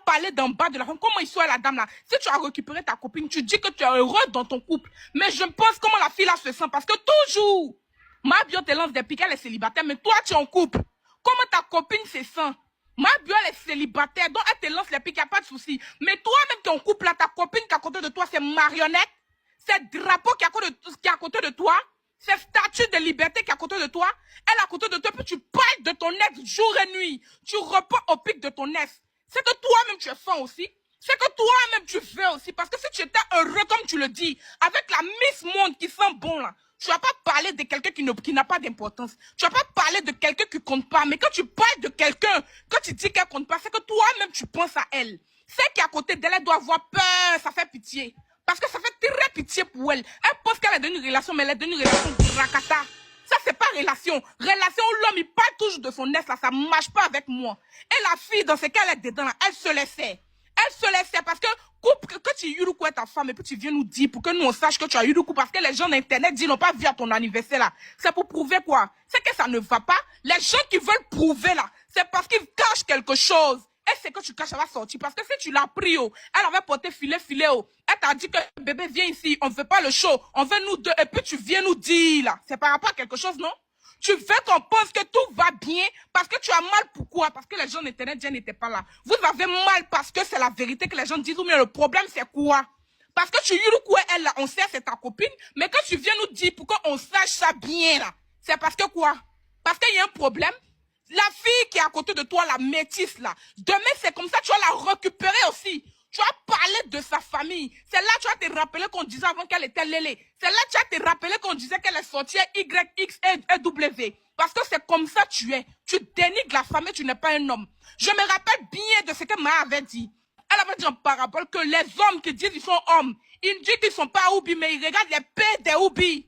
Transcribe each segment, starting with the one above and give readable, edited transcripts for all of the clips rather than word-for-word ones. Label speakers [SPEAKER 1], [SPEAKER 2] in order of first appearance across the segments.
[SPEAKER 1] parler d'en bas de la femme. Comment il soit la dame là? Si tu as récupéré ta copine, tu dis que tu es heureux dans ton couple. Mais je pense comment la fille là se sent. Parce que toujours, Mabio te lance des piques, elle est célibataire, mais toi tu es en couple. Comment ta copine se sent? Mabio elle est célibataire, donc elle te lance les piques, il n'y a pas de souci. Mais toi-même tu es en couple là, ta copine qui est à côté de toi, c'est marionnette. C'est drapeau qui est à côté de toi. C'est statue de liberté qui est à côté de toi. Elle est à côté de toi, puis tu parles de ton ex jour et nuit. Tu repars au pic de ton ex. C'est que toi-même tu es fin aussi. C'est que toi-même tu fais aussi. Parce que si tu étais heureux, comme tu le dis, avec la Miss Monde qui sent bon là, tu vas pas parler de quelqu'un qui n'a pas d'importance. Tu vas pas parler de quelqu'un qui compte pas. Mais quand tu parles de quelqu'un, quand tu dis qu'elle compte pas, c'est que toi-même tu penses à elle. Celle qui est à côté d'elle, elle doit avoir peur, ça fait pitié. Parce que ça fait très pitié pour elle. Elle pense qu'elle est dans une relation, mais elle est dans une relation rakata. Ça, c'est pas relation. Relation où l'homme, il parle toujours de son ex, là, ça marche pas avec moi. Et la fille, dans ce qu'elle est dedans, là, elle se laissait. Elle se laissait parce que quand tu yuruku est ta femme et puis tu viens nous dire pour que nous on sache que tu as yuruku parce que les gens d'internet disent n'ont pas vu à ton anniversaire là. C'est pour prouver quoi? C'est que ça ne va pas. Les gens qui veulent prouver là, c'est parce qu'ils cachent quelque chose. Et c'est que tu caches, elle va sortir. Parce que si tu l'as pris, oh, elle avait porté filet, oh. Elle t'a dit que bébé, viens ici, on ne fait pas le show, on veut nous deux, et puis tu viens nous dire, là. C'est par rapport à quelque chose, non? Tu veux qu'on pense que tout va bien parce que tu as mal. Pourquoi? Parce que les gens d'internet n'étaient pas là. Vous avez mal parce que c'est la vérité que les gens disent, mais le problème c'est quoi? Parce que tu yuruku elle là, on sait c'est ta copine, mais quand tu viens nous dire pour qu'on sache ça bien là, c'est parce que quoi? Parce qu'il y a un problème. La fille qui est à côté de toi, la métisse là, demain c'est comme ça, tu vas la récupérer aussi. Tu vas parler de sa famille. C'est là que tu vas te rappeler qu'on disait avant qu'elle était Lélé. C'est là que tu vas te rappeler qu'on disait qu'elle est sortie Y, X et W. Parce que c'est comme ça que tu es. Tu dénigres la famille, tu n'es pas un homme. Je me rappelle bien de ce que Ma avait dit. Elle avait dit en parabole que les hommes qui disent qu'ils sont hommes, ils disent qu'ils ne sont pas Oubi, mais ils regardent les P des Oubi.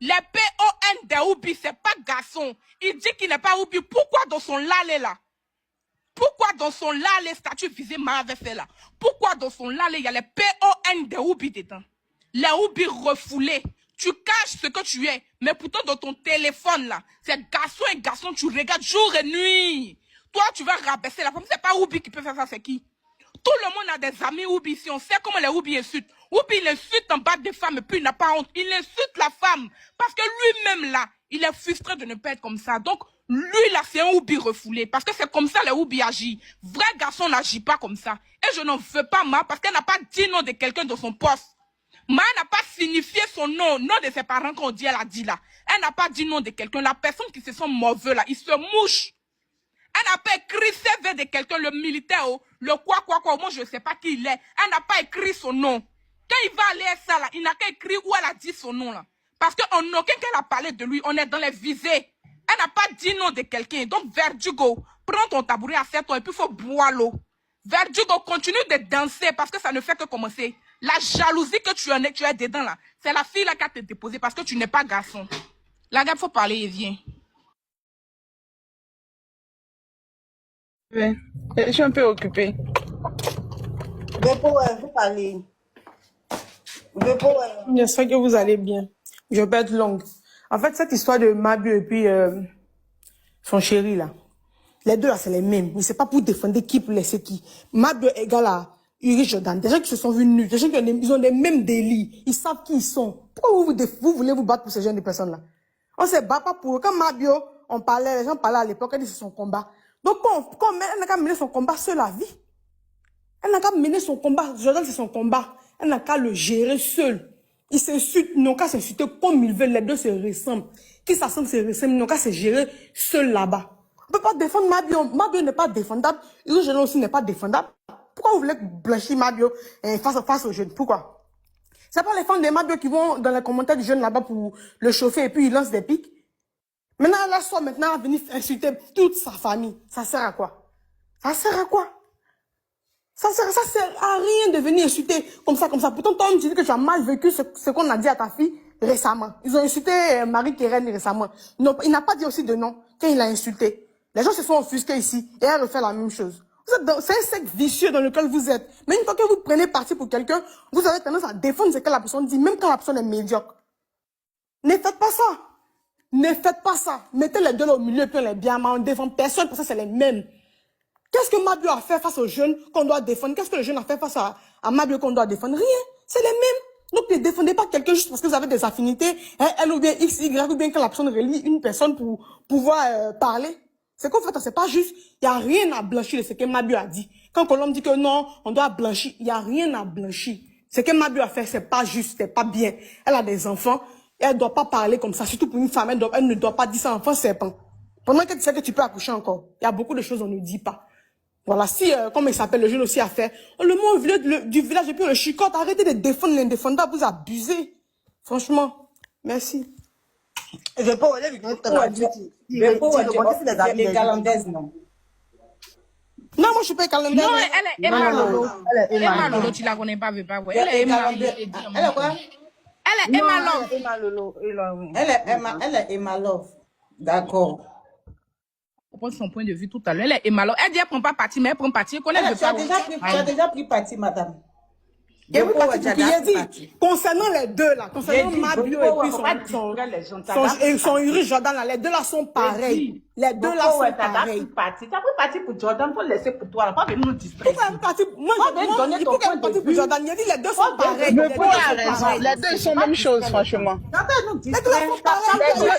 [SPEAKER 1] Les PON des Oubi, c'est pas garçon. Il dit qu'il n'est pas Oubi. Pourquoi dans son lalé là? Pourquoi dans son lalé, statut visé Ma avait fait là? Pourquoi dans son lalé, il y a les PON des Oubi dedans? Les Oubi refoulés. Tu caches ce que tu es. Mais pourtant dans ton téléphone là, c'est garçon et garçon, tu regardes jour et nuit. Toi, tu vas rabaisser la femme. C'est pas Oubi qui peut faire ça, c'est qui? Tout le monde a des amis Oubi ici. On sait comment les Oubi insultent. Oubi, il insulte en bas des femmes et puis il n'a pas honte. Il insulte la femme. Parce que lui-même, là, il est frustré de ne pas être comme ça. Donc, lui, là, c'est un Oubi refoulé. Parce que c'est comme ça les Oubi agissent. Vrai garçon n'agit pas comme ça. Et je n'en veux pas Ma parce qu'elle n'a pas dit nom de quelqu'un de son poste. Ma n'a pas signifié son nom de ses parents qu'on dit, elle a dit là. Elle n'a pas dit nom de quelqu'un. La personne qui se sent mauvais là, il se mouche. Elle n'a pas écrit CV de quelqu'un, le militaire, le quoi, moi je ne sais pas qui il est. Elle n'a pas écrit son nom. Quand il va aller à ça là, il n'a qu'à écrire où elle a dit son nom là. Parce qu'en aucun cas elle a parlé de lui, on est dans les visées. Elle n'a pas dit nom de quelqu'un. Donc Verdugo, prends ton tabouret à 7 ans et puis il faut boire l'eau. Verdugo, continue de danser parce que ça ne fait que commencer. La jalousie que tu es dedans là, c'est la fille là qui a te déposé parce que tu n'es pas garçon. La gars, il faut parler et viens.
[SPEAKER 2] Ouais. Je suis un peu occupée.
[SPEAKER 3] Vous parlez.
[SPEAKER 2] J'espère que vous allez bien. Je vais pas être longue. En fait, cette histoire de Mabu et puis son chéri là, les deux là, c'est les mêmes. Mais c'est pas pour défendre qui pour laisser qui. Mabu égale à Uri Jordan. Des gens qui se sont vus nus, des gens qui ont les mêmes délits. Ils savent qui ils sont. Pourquoi vous voulez vous battre pour ces jeunes personnes là? On se bat pas pour eux. Quand Mabio, on parlait, les gens parlaient à l'époque, elle dit c'est son combat. Donc quand elle n'a qu'à mener son combat seule la vie. Elle n'a qu'à mener son combat. Jordan, c'est son combat. Elle n'a qu'à le gérer seule. Ils s'insultent, n'ont qu'à s'insulter comme ils veulent. Les deux se ressemblent. Qui s'assemblent, se ressemblent, n'ont qu'à se gérer seul là-bas. On ne peut pas défendre Mabio. Mabio n'est pas défendable. Jordan aussi n'est pas défendable. Pourquoi vous voulez blanchir Mabio face aux jeunes? Pourquoi? C'est pas les fans de Mabio qui vont dans les commentaires du jeune là-bas pour le chauffer et puis ils lancent des pics. Maintenant, elle soit maintenant à venir insulter toute sa famille. Ça sert à quoi? Ça sert à quoi? Ça sert à rien de venir insulter comme ça. Pourtant, toi, tu dis que tu as mal vécu ce qu'on a dit à ta fille récemment. Ils ont insulté Marie-Kérène récemment. Non, il n'a pas dit aussi de nom quand il l'a insulté. Les gens se sont offusqués ici et elle refait la même chose. C'est un cercle vicieux dans lequel vous êtes. Mais une fois que vous prenez parti pour quelqu'un, vous avez tendance à défendre ce que la personne dit, même quand la personne est médiocre. Ne faites pas ça. Ne faites pas ça. Mettez les deux là au milieu et puis on les bien, mais on défend personne parce que c'est les mêmes. Qu'est-ce que Mabio a fait face aux jeunes qu'on doit défendre? Qu'est-ce que le jeune a fait face à Mabio qu'on doit défendre? Rien. C'est les mêmes. Donc, ne défendez pas quelqu'un juste parce que vous avez des affinités, hein, elle ou bien X, Y, ou bien que la personne relie une personne pour pouvoir parler. C'est qu'en fait, c'est pas juste. Il n'y a rien à blanchir de ce que Mabio a dit. Quand Colombe dit que non, on doit blanchir, il n'y a rien à blanchir. Ce que Mabio a fait, c'est pas juste, c'est pas bien. Elle a des enfants, et elle ne doit pas parler comme ça, surtout pour une femme, elle ne doit pas dire ça, enfant serpent. Pendant que tu sais que tu peux accoucher encore, il y a beaucoup de choses qu'on ne dit pas. Voilà, si, comme il s'appelle, le jeune aussi a fait, le mot du village et puis le chicote, arrêtez de défendre l'indéfendable, vous abusez. Franchement, merci.
[SPEAKER 3] Je vais pas aller avec des Galandaises, non.
[SPEAKER 2] Non, moi je suis pas calendaire.
[SPEAKER 1] Non, elle est Emma Lolo. Emma Lolo, tu la connais pas, veux pas, ouais. Elle est Emma Lolo.
[SPEAKER 3] Elle est quoi?
[SPEAKER 1] Elle est Emma Love.
[SPEAKER 3] Emma Lolo. Elle est Emma Love. D'accord.
[SPEAKER 1] On prend son point de vue tout à l'heure. Elle est Emma Love. Elle dit elle prend pas parti, mais elle prend parti.
[SPEAKER 3] Tu as déjà pris parti, madame.
[SPEAKER 2] Et vous dit, concernant les deux là, concernant Mabio et puis son Uri Jordan là, les deux là sont pareils. Les deux là sont pareils.
[SPEAKER 3] Tu as pris parti pour Jordan, faut le laisser pour toi, pas venir nous distraire.
[SPEAKER 2] Pourquoi parti? Moi, il faut qu'elle parti pour Jordan. Il a dit les deux sont pareils.
[SPEAKER 4] Le pot a raison. Les deux sont même chose, franchement.
[SPEAKER 2] Les deux sont pareils.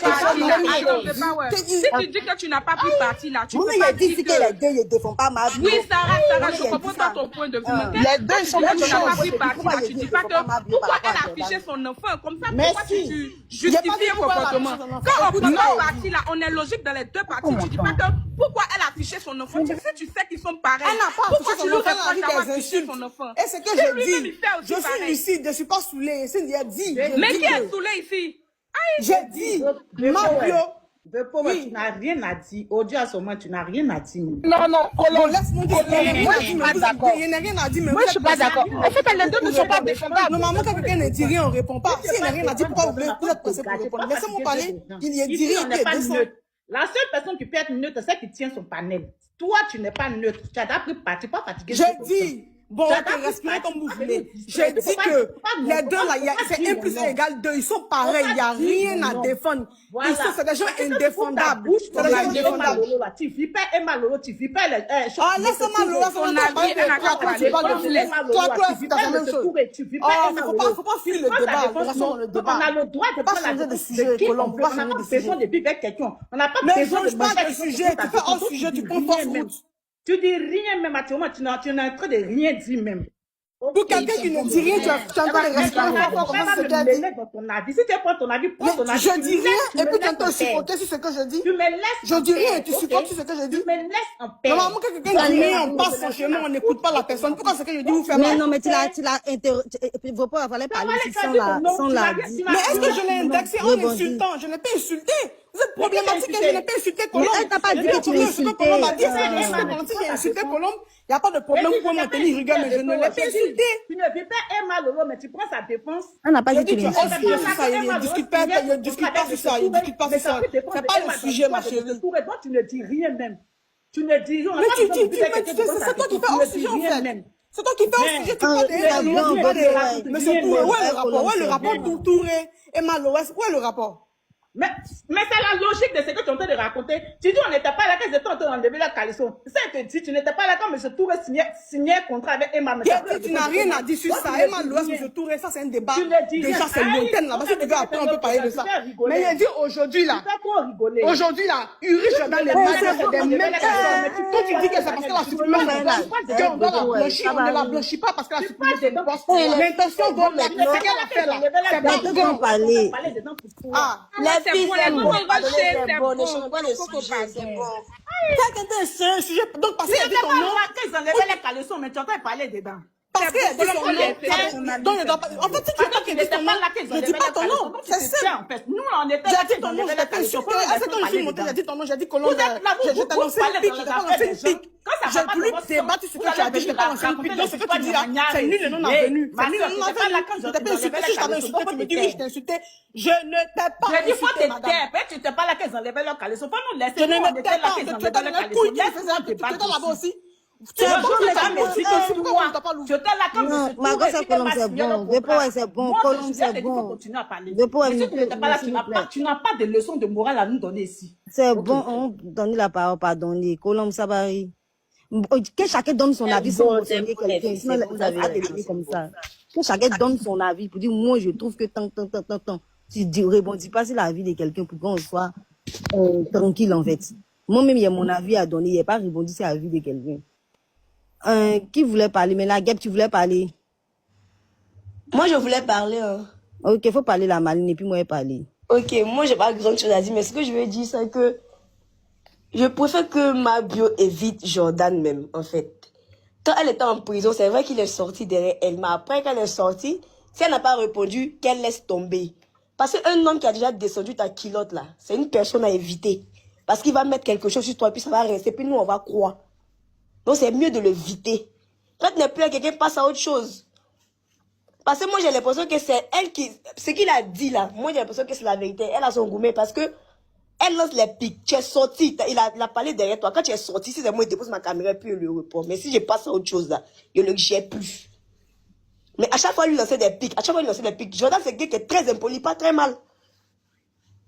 [SPEAKER 1] Si tu dis que tu n'as pas pris parti là, tu peux
[SPEAKER 5] il
[SPEAKER 1] pas
[SPEAKER 5] a dit
[SPEAKER 1] dire
[SPEAKER 5] que les deux ne défendent pas Mabio.
[SPEAKER 1] Oui, Sarah, je comprends ton point de vue.
[SPEAKER 4] Les deux sont même
[SPEAKER 1] Tu n'as pas
[SPEAKER 4] chose.
[SPEAKER 1] pris parti là, tu dis pas que pourquoi elle a affiché son enfant comme ça, pourquoi tu justifies un comportement. Quand on prend parti là, on est logique dans les deux parties. Tu dis pas que pourquoi elle a affiché son enfant. Tu sais qu'ils sont pareils.
[SPEAKER 2] Elle n'a pas
[SPEAKER 1] pourquoi
[SPEAKER 2] affiché
[SPEAKER 1] tu
[SPEAKER 2] son
[SPEAKER 1] lui
[SPEAKER 2] enfant,
[SPEAKER 1] reproches
[SPEAKER 2] elle a
[SPEAKER 1] d'avoir
[SPEAKER 2] dit des
[SPEAKER 1] affiché
[SPEAKER 2] insultes.
[SPEAKER 1] son enfant?
[SPEAKER 2] Et c'est que je
[SPEAKER 1] lui-même,
[SPEAKER 2] dis.
[SPEAKER 1] il fait aussi
[SPEAKER 2] Je suis
[SPEAKER 1] pareil.
[SPEAKER 2] lucide, je ne suis pas saoulée. Il a dit.
[SPEAKER 1] Mais qui est saoulé ici?
[SPEAKER 2] J'ai dit. Mabio.
[SPEAKER 3] Tu n'as rien à dire. Aujourd'hui, à ce moment, tu n'as rien à dire.
[SPEAKER 4] Non, non,
[SPEAKER 2] Bon, laisse-moi dire.
[SPEAKER 4] moi, je suis pas d'accord.
[SPEAKER 2] Il n'y a rien à dire.
[SPEAKER 4] Moi, je suis pas d'accord. En fait, les deux ne sont pas défendables.
[SPEAKER 2] Normalement, quand quelqu'un ne dit rien, on ne répond pas. S'il n'y a rien à dire, pourquoi vous êtes pressé pour répondre? Laissez-moi parler. Il y a dit rien.
[SPEAKER 3] n'est pas neutre. La seule personne qui peut être neutre, c'est qui tient son panel. Toi, tu n'es pas neutre. Tu as pris parti, pas fatigué.
[SPEAKER 2] J'ai dit. Bon, ok, respirez comme vous voulez. J'ai dit que les deux là, c'est 1 plus 1 égale 2. Ils sont pareils. Il n'y a rien à défendre. Ils sont, c'est des gens indéfendables. C'est des gens indéfendables.
[SPEAKER 3] Tu vis pas Emma Lolo, tu vis pas les.
[SPEAKER 2] Ah, laisse-moi Lolo,
[SPEAKER 1] Son avis, elle n'a qu'à parler.
[SPEAKER 2] Toi, c'est la même chose. Oh, faut pas fuir le débat.
[SPEAKER 3] On a le droit de
[SPEAKER 2] pas changer de sujet, Colombe.
[SPEAKER 3] On n'a pas besoin de vivre avec quelqu'un. On n'a pas
[SPEAKER 2] Mais
[SPEAKER 3] besoin de
[SPEAKER 2] change pas de sujet. Tu fais hors sujet, tu prends force route.
[SPEAKER 3] Tu dis rien même actuellement, tu n'es en train de rien dire même.
[SPEAKER 2] Pour quelqu'un qui ne dit rien, tu as encore les respirer fort comme ça, c'est ce qu'elle dit.
[SPEAKER 3] Si tu prends ton avis, prends ton avis.
[SPEAKER 2] Je dis rien et puis tu entends supporter sur ce que je dis.
[SPEAKER 3] Tu me laisses.
[SPEAKER 2] Je dis rien et tu supportes sur ce que je dis.
[SPEAKER 3] Tu me laisses en paix.
[SPEAKER 2] Normalement, quand quelqu'un dit rien, on passe son chemin, on n'écoute pas la personne. Pourquoi ce que je dis vous fait
[SPEAKER 5] Mais
[SPEAKER 2] mal?
[SPEAKER 5] non, mais tu l'as interrogé. Vos parents fallait parler sans la dire.
[SPEAKER 2] Mais est-ce que je l'ai indexé en insultant? Je n'ai pas insulté. Vous êtes problématique et je n'ai pas insulté Colombe.
[SPEAKER 5] Mais elle t'a pas dit que tu l'as insulté.
[SPEAKER 2] Colombe a dit, si j'ai insulté Colombe, il n'y a pas de problème. Vous pouvez maintenir rigueur, mais je ne l'ai pas insulté.
[SPEAKER 3] Tu ne vis pas Emma Lolo, mais tu prends sa défense.
[SPEAKER 5] Elle n'a pas dit que tu l'as
[SPEAKER 2] insulté.
[SPEAKER 5] insulté.
[SPEAKER 2] Il ne discute pas sur ça. Il ne discute pas sur ça. C'est pas le sujet, ma chérie.
[SPEAKER 3] Donc tu ne dis rien même. Tu ne dis rien.
[SPEAKER 2] Mais c'est toi qui fais hors sujet en fait. C'est toi qui fais hors sujet. Tu parles de Monsieur Touré. Où est le rapport? Où est le rapport Touré et Malo? Où est le rapport?
[SPEAKER 3] Mais c'est la logique de ce que tu es en train de raconter. Tu dis on n'était pas là quand ils étaient en train d'enlever la caleçon. Ça te dit, tu n'étais pas là quand M. Touré signait un contrat avec Emma.
[SPEAKER 2] Tu n'as rien à dire sur ça. Emma Loès, M. Touré, ça c'est un débat. Déjà c'est lointain là. Si tu veux après on peut parler de ça. Mais il a dit aujourd'hui là. Aujourd'hui là, Uri Jordan les malades, c'est des mêmes personnes. Toi tu dis que c'est parce qu'elle a supprimé son poste. On doit la blanchir, on ne la blanchit pas parce qu'elle a supprimé son poste. L'intention de ce qu'elle a fait là, c'est pas bon.
[SPEAKER 5] Parler.
[SPEAKER 2] Ah.
[SPEAKER 5] Les filles, c'est bon.
[SPEAKER 1] C'est bon.
[SPEAKER 5] Ne change pas le sujet, c'est bon.
[SPEAKER 2] C'est un sujet. Donc parce
[SPEAKER 3] Si
[SPEAKER 2] qu'elle
[SPEAKER 3] tu
[SPEAKER 2] dit ton nom.
[SPEAKER 3] quand ils enlevaient les caleçons, mais tu entends parler dedans.
[SPEAKER 2] Parce qu'elle dit son nom. Donc il doit pas. En fait, si tu veux pas qu'elle dise ton nom, ne dis pas ton nom. C'est ça.
[SPEAKER 3] Nous, on était
[SPEAKER 2] J'ai dit ton nom, je t'ai pas insulté. Est-ce que quand je suis montée, j'ai dit ton nom, j'ai dit Colombe. Je t'ai lancé une pique, je t'ai pas lancé une pique. J'ai voulu débattre sur ce que tu as dit, je t'ai pas lancé une pique. Donc ce que tu dis là, c'est nul le non avenu. C'est nul le non avenu. Je t'ai pas insulté. Si je t'avais insulté, tu me dis oui, je t'ai insulté. Je ne t'ai pas
[SPEAKER 3] J'ai dit, faut
[SPEAKER 2] insulté,
[SPEAKER 3] te
[SPEAKER 2] madame.
[SPEAKER 3] taire. Tu n'étais pas là qu'ils enlevaient leurs caleçons. Faut nous laisser.
[SPEAKER 2] Je ne
[SPEAKER 3] Nous, on
[SPEAKER 2] me
[SPEAKER 3] était
[SPEAKER 2] tais
[SPEAKER 3] là
[SPEAKER 2] pas.
[SPEAKER 3] qu'ils
[SPEAKER 2] Tu
[SPEAKER 3] enlevaient
[SPEAKER 2] étais
[SPEAKER 3] leurs
[SPEAKER 2] dans la couille, tu
[SPEAKER 3] caleçons.
[SPEAKER 2] étais là-bas aussi.
[SPEAKER 3] Tu es
[SPEAKER 2] Pourquoi
[SPEAKER 3] là comme
[SPEAKER 5] Non, Margot, ça, Colombe, c'est bon. Dépôt, c'est bon. Colombe, c'est bon.
[SPEAKER 3] Continue à parler.
[SPEAKER 5] Dépôt,
[SPEAKER 3] Si tu n'étais pas là, tu n'as pas de leçon de morale à nous donner ici.
[SPEAKER 5] c'est bon, on donne la parole, pardonnez. Colombe, ça va. Que chacun donne son avis sans
[SPEAKER 6] bon,
[SPEAKER 5] mentionner
[SPEAKER 6] c'est bon, les
[SPEAKER 5] quelqu'un.
[SPEAKER 6] filles,
[SPEAKER 5] Sinon,
[SPEAKER 6] c'est bon, vous
[SPEAKER 5] ça
[SPEAKER 6] avez
[SPEAKER 5] va
[SPEAKER 6] raison,
[SPEAKER 5] devenir
[SPEAKER 6] c'est
[SPEAKER 5] comme
[SPEAKER 6] bon.
[SPEAKER 5] ça. Que chacun donne son avis pour dire, moi, je trouve que tant. Tu dis, rebondis pas sur la vie de quelqu'un pour qu'on soit tranquille, en fait. Moi-même, il y a mon avis à donner. Il n'y a pas rebondi sur la vie de quelqu'un. Qui voulait parler? Mais là, Gab, tu voulais parler?
[SPEAKER 6] Moi, je voulais parler. Hein.
[SPEAKER 5] Ok, faut parler la maline et puis moi, je vais parler.
[SPEAKER 6] Ok, moi, j'ai pas grand chose à dire, mais ce que je veux dire, c'est que je préfère que Mabio évite Jordan même, en fait. Quand elle était en prison, c'est vrai qu'il est sorti derrière elle, mais après qu'elle est sortie, si elle n'a pas répondu, qu'elle laisse tomber. Parce qu'un homme qui a déjà descendu ta culotte, là, c'est une personne à éviter. Parce qu'il va mettre quelque chose sur toi, puis ça va rester, puis nous, on va croire. Donc, c'est mieux de l'éviter. Quand tu n'es plus à quelqu'un, passe à autre chose. Parce que moi, j'ai l'impression que c'est elle qui... Ce qu'il a dit, là, moi, j'ai l'impression que c'est la vérité. Elle a son gourmet parce que elle lance les pics. Tu es sorti, il a parlé derrière toi. Quand tu es sorti, si c'est moi, je dépose ma caméra et puis je le réponds. Mais si je passe à autre chose, là, je ne le gère plus. Mais à chaque fois, lui lançait des pics. À chaque fois, il lançait des pics. Jordan, c'est quelqu'un qui est très impoli, pas très mal.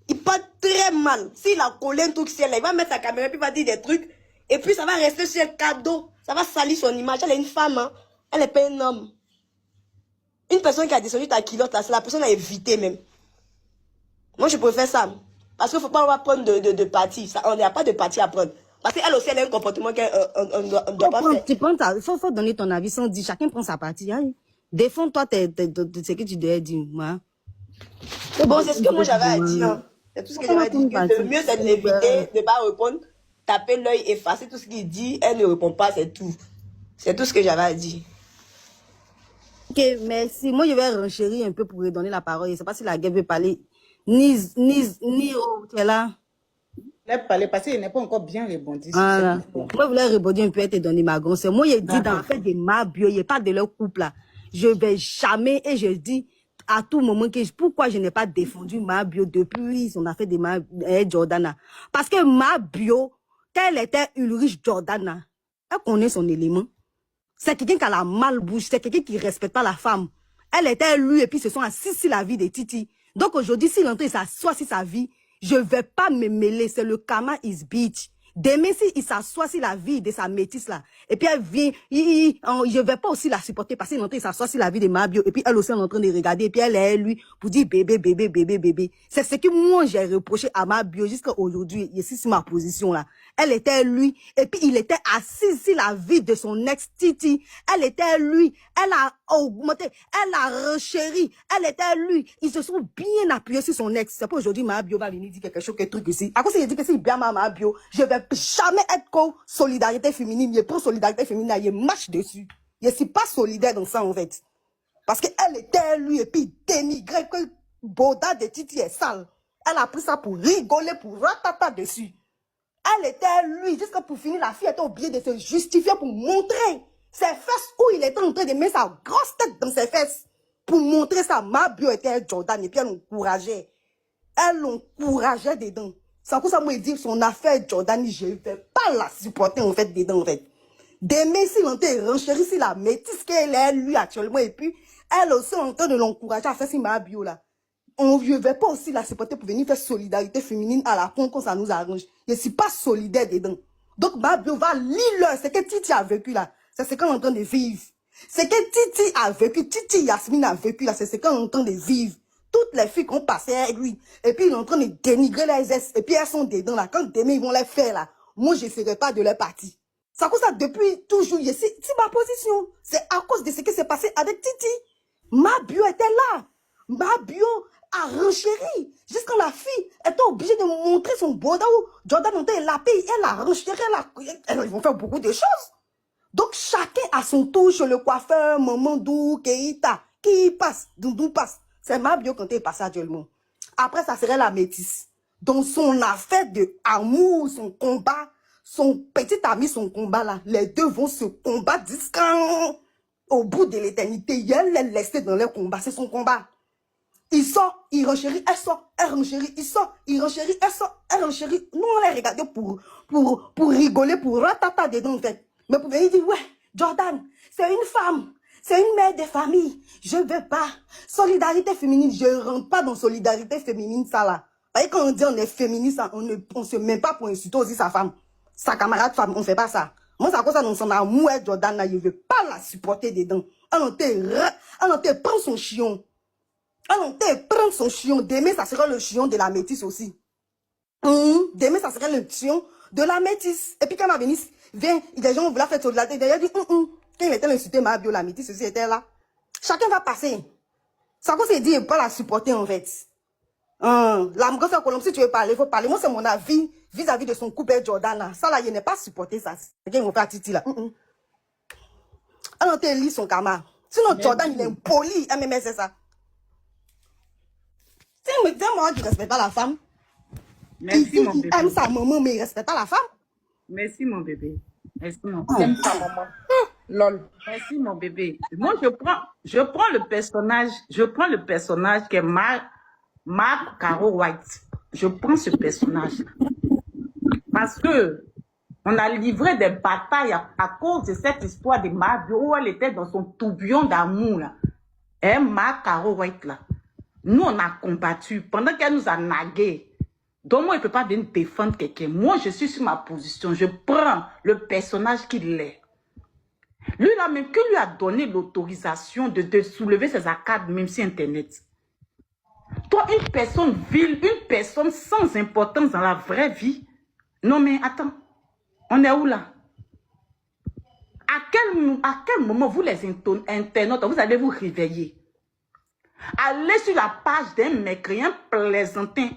[SPEAKER 6] Il parle très mal. S'il a collé un truc ciel, il va mettre sa caméra et puis il va dire des trucs. Et puis ça va rester sur le cadeau. Ça va salir son image. Elle est une femme, hein. Elle n'est pas un homme. Une personne qui a descendu ta culotte, là, c'est la personne à éviter même. Moi, je préfère ça. Parce qu'il ne faut pas prendre de parti. On n'a pas de parti à prendre. Parce qu'elle aussi, elle a un comportement qu'on ne doit pas faire.
[SPEAKER 5] Tu prends il faut donner ton avis sans dire. Chacun prend sa partie. Hein. Défends-toi ce que tu devais dire. Hein.
[SPEAKER 6] Bon, c'est ce que moi j'avais à dire. Hein. C'est tout ce que j'avais à dire. Le mieux, c'est de l'éviter, de ne pas répondre, taper l'œil, effacer tout ce qu'il dit. Elle ne répond pas, c'est tout. C'est tout ce que j'avais à dire.
[SPEAKER 5] Ok, merci. Moi, je vais renchérir un peu pour redonner la parole. Je ne sais pas si la gueule veut parler. Niro, tu es là?
[SPEAKER 3] Je vais parler parce qu'il n'est pas encore bien rebondi.
[SPEAKER 5] Voilà. Moi, je voulais rebondir un peu et te donner ma grosse. Moi, je dis dans le fait de ma bio, il n'y a pas de leur couple là. Je vais jamais, et je dis à tout moment que pourquoi je n'ai pas défendu ma bio depuis son affaire de ma Jordana. Parce que ma bio, quand elle était Ulrich Jordana, elle connaît son élément. C'est quelqu'un qui a la malbouche, c'est quelqu'un qui ne respecte pas la femme. Elle était lui et puis se sont assis sur la vie de Titi. Donc aujourd'hui, s'il entre et s'assoit sur sa vie, je ne vais pas me mêler. C'est le karma is bitch. Demain, s'il s'assoit sur la vie de sa métisse là, et puis elle vient, je ne vais pas aussi la supporter parce qu'il entre et s'assoit sur la vie de Mabio, et puis elle aussi elle est en train de regarder, et puis elle est lui pour dire bébé, bébé, bébé, bébé. C'est ce que moi j'ai reproché à Mabio jusqu'à aujourd'hui, ici sur ma position là. Elle était lui, et puis il était assis sur la vie de son ex Titi. Elle était lui, elle a augmenté, elle a renchéri, elle était lui. Ils se sont bien appuyés sur son ex. C'est pas aujourd'hui Mabio va venir dire quelque chose, quelque truc ici. À cause il dit que c'est bien Mabio, je vais jamais être comme solidarité féminine. Je prends solidarité féminine, je marche dessus. Je suis pas solidaire dans ça en fait. Parce qu'elle était lui, et puis dénigrer que Boda de Titi est sale. Elle a pris ça pour rigoler, pour ratata dessus. Elle était lui, jusqu'à pour finir, la fille était obligée de se justifier pour montrer ses fesses où il était en train de mettre sa grosse tête dans ses fesses. Pour montrer ça, Mabio était Jordan et puis elle l'encourageait. Elle l'encourageait dedans. C'est pour ça que moi, je dis son affaire Jordan, je ne vais pas la supporter en fait dedans en fait. Demain, s'il était renchéri, s'il la métisse qu'elle est lui actuellement et puis elle aussi en train de l'encourager à faire si Mabio là. On ne veut pas aussi la supporter pour venir faire solidarité féminine à la con quand ça nous arrange. Je ne suis pas solidaire dedans. Donc, Mabio va lire ce que Titi a vécu là. C'est ce qu'on est en train de vivre. Ce que Titi a vécu, Titi Yasmine a vécu là, c'est ce qu'on est en train de vivre. Toutes les filles qui ont passé avec lui. Et puis, il est en train de dénigrer les ex. Et puis, elles sont dedans là. Quand demain, ils vont les faire là. Moi, je ne serai pas de leur parti. C'est comme ça depuis toujours. C'est ma position. C'est à cause de ce qui s'est passé avec Titi. Mabio était là. Mabio a renchéri. Jusqu'à la fille était obligée de montrer son bonda où Jordan était la paix. Elle a renchéri. Ils vont faire beaucoup de choses. Donc, chacun a son tour chez le coiffeur, Mamandou, Keita. Qui passe? Doudou passe. C'est Mabio quand elle passe actuellement. Après, ça serait la métisse. Donc, son affaire de amour, son combat, son petit ami, son combat là, les deux vont se combattre jusqu'à au bout de l'éternité. Elle les laissé dans leur combat. C'est son combat. Il sort, il renchérit, elle sort, elle renchérit, il sort, il renchérit, elle sort, elle renchérit. Nous, on les regardait pour rigoler, pour ratata dedans, en fait. Mais pour venir dire, ouais, Jordan, c'est une femme, c'est une mère de famille. Je veux pas. Solidarité féminine, je rentre pas dans solidarité féminine, ça là. Vous voyez, quand on dit on est féministe, on se met pas pour insulter aussi sa femme. Sa camarade femme, on fait pas ça. Moi, ça cause ça, nous sommes à mouette Jordan, là, je ne veux pas la supporter dedans. On te prend son chion. On te prend son chion. Demain, ça sera le chion de la métisse aussi. Demain, ça sera le chion de la métisse. Et puis, quand ma Vénice vient, les gens voulaient faire au-delà. Il a dit, quand il était insulté, ma bio, la métisse aussi était là. Chacun va passer. Ça cause c'est dit, il ne peut pas la supporter, en fait. La grosse Colombe, si tu veux parler, il faut parler. Moi, c'est mon avis vis-à-vis de son couple Jordan, là. Ça, là, il n'est pas supporté, ça. C'est qu'ils vont faire Titi, là. Alors, tu lis son karma. Sinon, Jordan, il est impoli. Mais c'est ça. C'est moi qui ne respecte pas la femme.
[SPEAKER 3] Merci, mon bébé.
[SPEAKER 5] Il aime sa maman, mais il ne respecte pas la femme.
[SPEAKER 3] Merci, mon bébé. Merci, mon bébé. J'aime ta maman. Lol. Merci, mon bébé. Moi, je prends le personnage qui est Marc Caro White. Je prends ce personnage. Parce que on a livré des batailles à cause de cette histoire de Marc, où elle était dans son tourbillon d'amour, là. Et Marc Caro White, là. Nous, on a combattu pendant qu'elle nous a nagué. Donc, moi, il ne peut pas venir défendre quelqu'un. Moi, je suis sur ma position. Je prends le personnage qu'il est. Lui, là, même qui lui a donné l'autorisation de soulever ses arcades, même si Internet. Toi, une personne vile, une personne sans importance dans la vraie vie. Non, mais attends. On est où, là? À quel moment, vous, les internautes, vous allez vous réveiller? Allez sur la page d'un mécréant plaisantin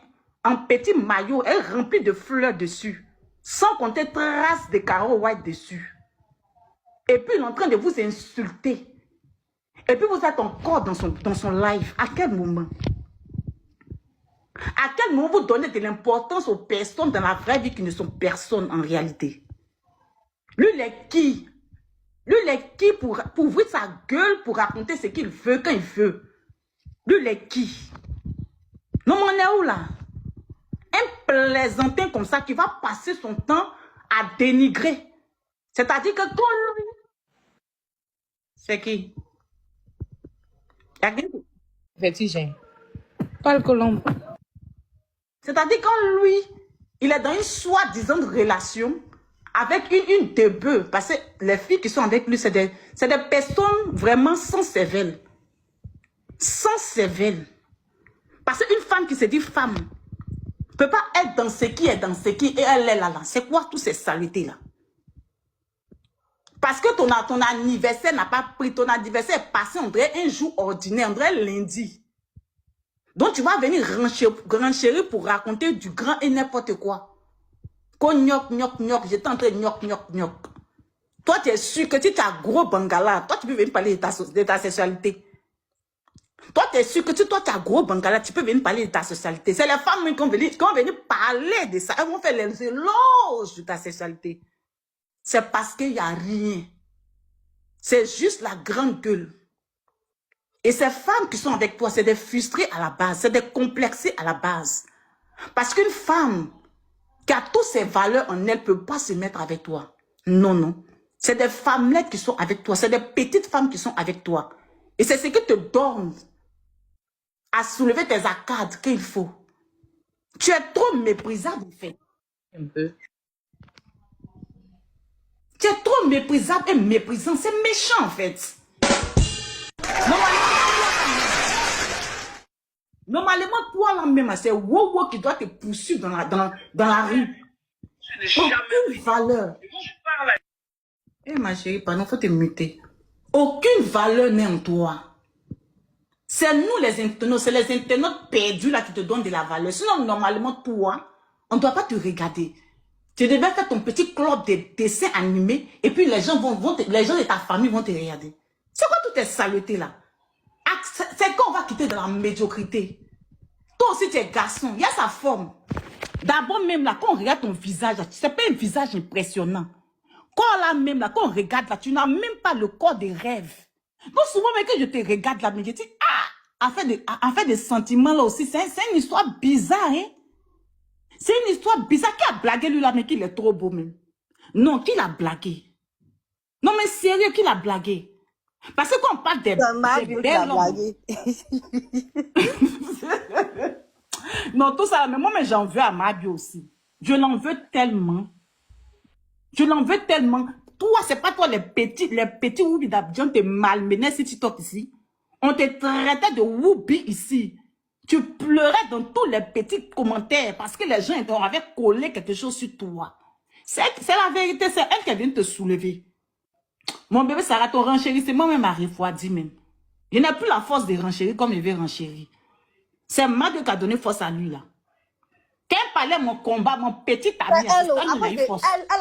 [SPEAKER 3] en petit maillot et rempli de fleurs dessus, sans compter traces de Caro White dessus. Et puis il est en train de vous insulter. Et puis vous êtes encore dans son live. À quel moment? À quel moment vous donnez de l'importance aux personnes dans la vraie vie qui ne sont personne en réalité? Lui, il est qui? Lui, il est qui pour ouvrir sa gueule pour raconter ce qu'il veut quand il veut? Lui, il est qui? Non, mais on est où là? Un plaisantin comme ça qui va passer son temps à dénigrer. C'est-à-dire que quand lui... C'est qui?
[SPEAKER 1] Vertigin. Pas le Colombe.
[SPEAKER 3] C'est-à-dire quand lui, il est dans une soi-disant relation avec une débeu. Parce que les filles qui sont avec lui, c'est des personnes vraiment sans cervelle. Sans cervelle. Parce qu'une femme qui se dit femme ne peut pas être dans ce qui est dans ce qui et elle est là. C'est quoi toutes ces saletés-là? Parce que ton anniversaire n'a pas pris, ton anniversaire est passé, on dirait un jour ordinaire, on dirait lundi. Donc tu vas venir renchérir pour raconter du grand et n'importe quoi. Qu'on gnoc, j'étais en train de gnoc. Toi, tu es sûr que si tu as gros bangala, toi, tu peux venir parler de ta sexualité. Toi, tu es sûr que si toi, tu as gros bangala, tu peux venir parler de ta sexualité. C'est les femmes qui vont venir parler de ça. Elles vont faire les éloges de ta sexualité. C'est parce qu'il n'y a rien. C'est juste la grande gueule. Et ces femmes qui sont avec toi, c'est des frustrées à la base, c'est des complexées à la base. Parce qu'une femme qui a toutes ses valeurs en elle ne peut pas se mettre avec toi. Non, non. C'est des femmelettes qui sont avec toi, c'est des petites femmes qui sont avec toi. Et c'est ce qui te donne à soulever tes arcades qu'il faut. Tu es trop méprisable, en fait.
[SPEAKER 1] Un peu.
[SPEAKER 3] Tu es trop méprisable et méprisant. C'est méchant, en fait. Normalement, toi là-même, c'est Wowo qui doit te poursuivre dans la rue. Aucune valeur. Eh ma chérie, pardon, faut te muter. Aucune valeur n'est en toi. C'est nous les internautes, c'est les internautes perdus là qui te donnent de la valeur. Sinon, normalement, toi, on ne doit pas te regarder. Tu devais faire ton petit club de dessins animés et puis les gens de ta famille vont te regarder. C'est quoi toutes tes saletés là? C'est qu'on va quitter dans la médiocrité. Toi aussi, tu es garçon, il y a sa forme. D'abord même là, quand on regarde ton visage, c'est pas un visage impressionnant. Quand là même là, quand on regarde là, tu n'as même pas le corps des rêves. Donc souvent, mais que je te regarde là, mais je dis, en fait des sentiments là aussi, c'est une histoire bizarre, hein. C'est une histoire bizarre. Qui a blagué lui là, mais qu'il est trop beau même. Non, qui l'a blagué? Non, mais sérieux, qui l'a blagué? Parce que quand on parle des belles blagué. Non, tout ça, mais moi, mais j'en veux à Mabio aussi. Je l'en veux tellement. Je l'en veux tellement. Toi, c'est pas toi les petits Woubi d'Abidjan te malmenaient si tu TikTok ici. On te traitait de Woubi ici. Tu pleurais dans tous les petits commentaires parce que les gens avaient collé quelque chose sur toi. C'est la vérité, c'est elle qui vient te soulever. Mon bébé Sarah, ton renchéri, c'est moi-même à refroidi même. Je n'ai plus la force de renchérir comme je vais renchérir. C'est Mabio qui a donné force à lui là. Quand elle parlait mon combat, mon petit ami,
[SPEAKER 5] Elle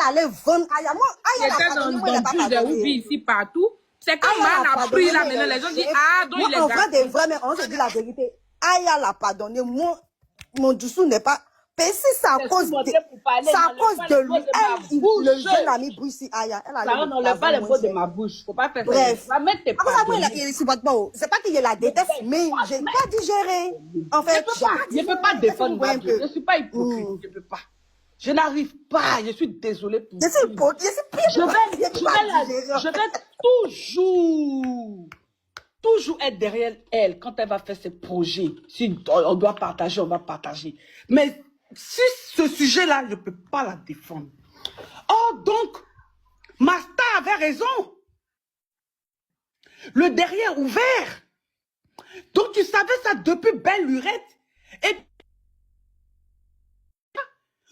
[SPEAKER 5] allait vendre Aya. Moi, Aya
[SPEAKER 1] J'étais
[SPEAKER 5] l'a
[SPEAKER 1] dans
[SPEAKER 5] pardonné, moi, il
[SPEAKER 1] le
[SPEAKER 5] n'a pas
[SPEAKER 1] bus de
[SPEAKER 5] pardonné.
[SPEAKER 1] Whoopi ici partout. C'est quand
[SPEAKER 5] Aya
[SPEAKER 1] Man
[SPEAKER 5] l'a
[SPEAKER 1] a
[SPEAKER 5] pardonné,
[SPEAKER 1] pris là,
[SPEAKER 5] mais
[SPEAKER 1] maintenant les gens disent, ah, donc il est
[SPEAKER 5] moi, en vrai
[SPEAKER 1] gâté.
[SPEAKER 5] de vrai, mais on se dit la vérité. Aya l'a pardonné. Mon dessous n'est pas. Mais si c'est à cause de, c'est à cause de lui. Le jeune ami Bruce Aya. Elle
[SPEAKER 3] Ça, on n'enlève pas les mots de ma bouche. Faut pas faire ça.
[SPEAKER 5] Bref.
[SPEAKER 3] Va mettre tes
[SPEAKER 5] Après ça, moi,
[SPEAKER 3] pardonner.
[SPEAKER 5] il supporte pas. C'est pas que je la déteste, mais j'ai pas digéré. En fait,
[SPEAKER 3] Je ne peux pas défendre ma vie. Je ne suis pas hypocrite. Je ne peux pas. Je n'arrive pas. Je suis désolée pour
[SPEAKER 5] je suis
[SPEAKER 3] vous.
[SPEAKER 5] hypocrite.
[SPEAKER 3] Je vais toujours être derrière elle quand elle va faire ses projets. Si on doit partager, on va partager. Mais si ce sujet-là, je ne peux pas la défendre. Oh, donc, Masta avait raison. Le derrière ouvert. Donc, tu savais ça depuis belle lurette. Et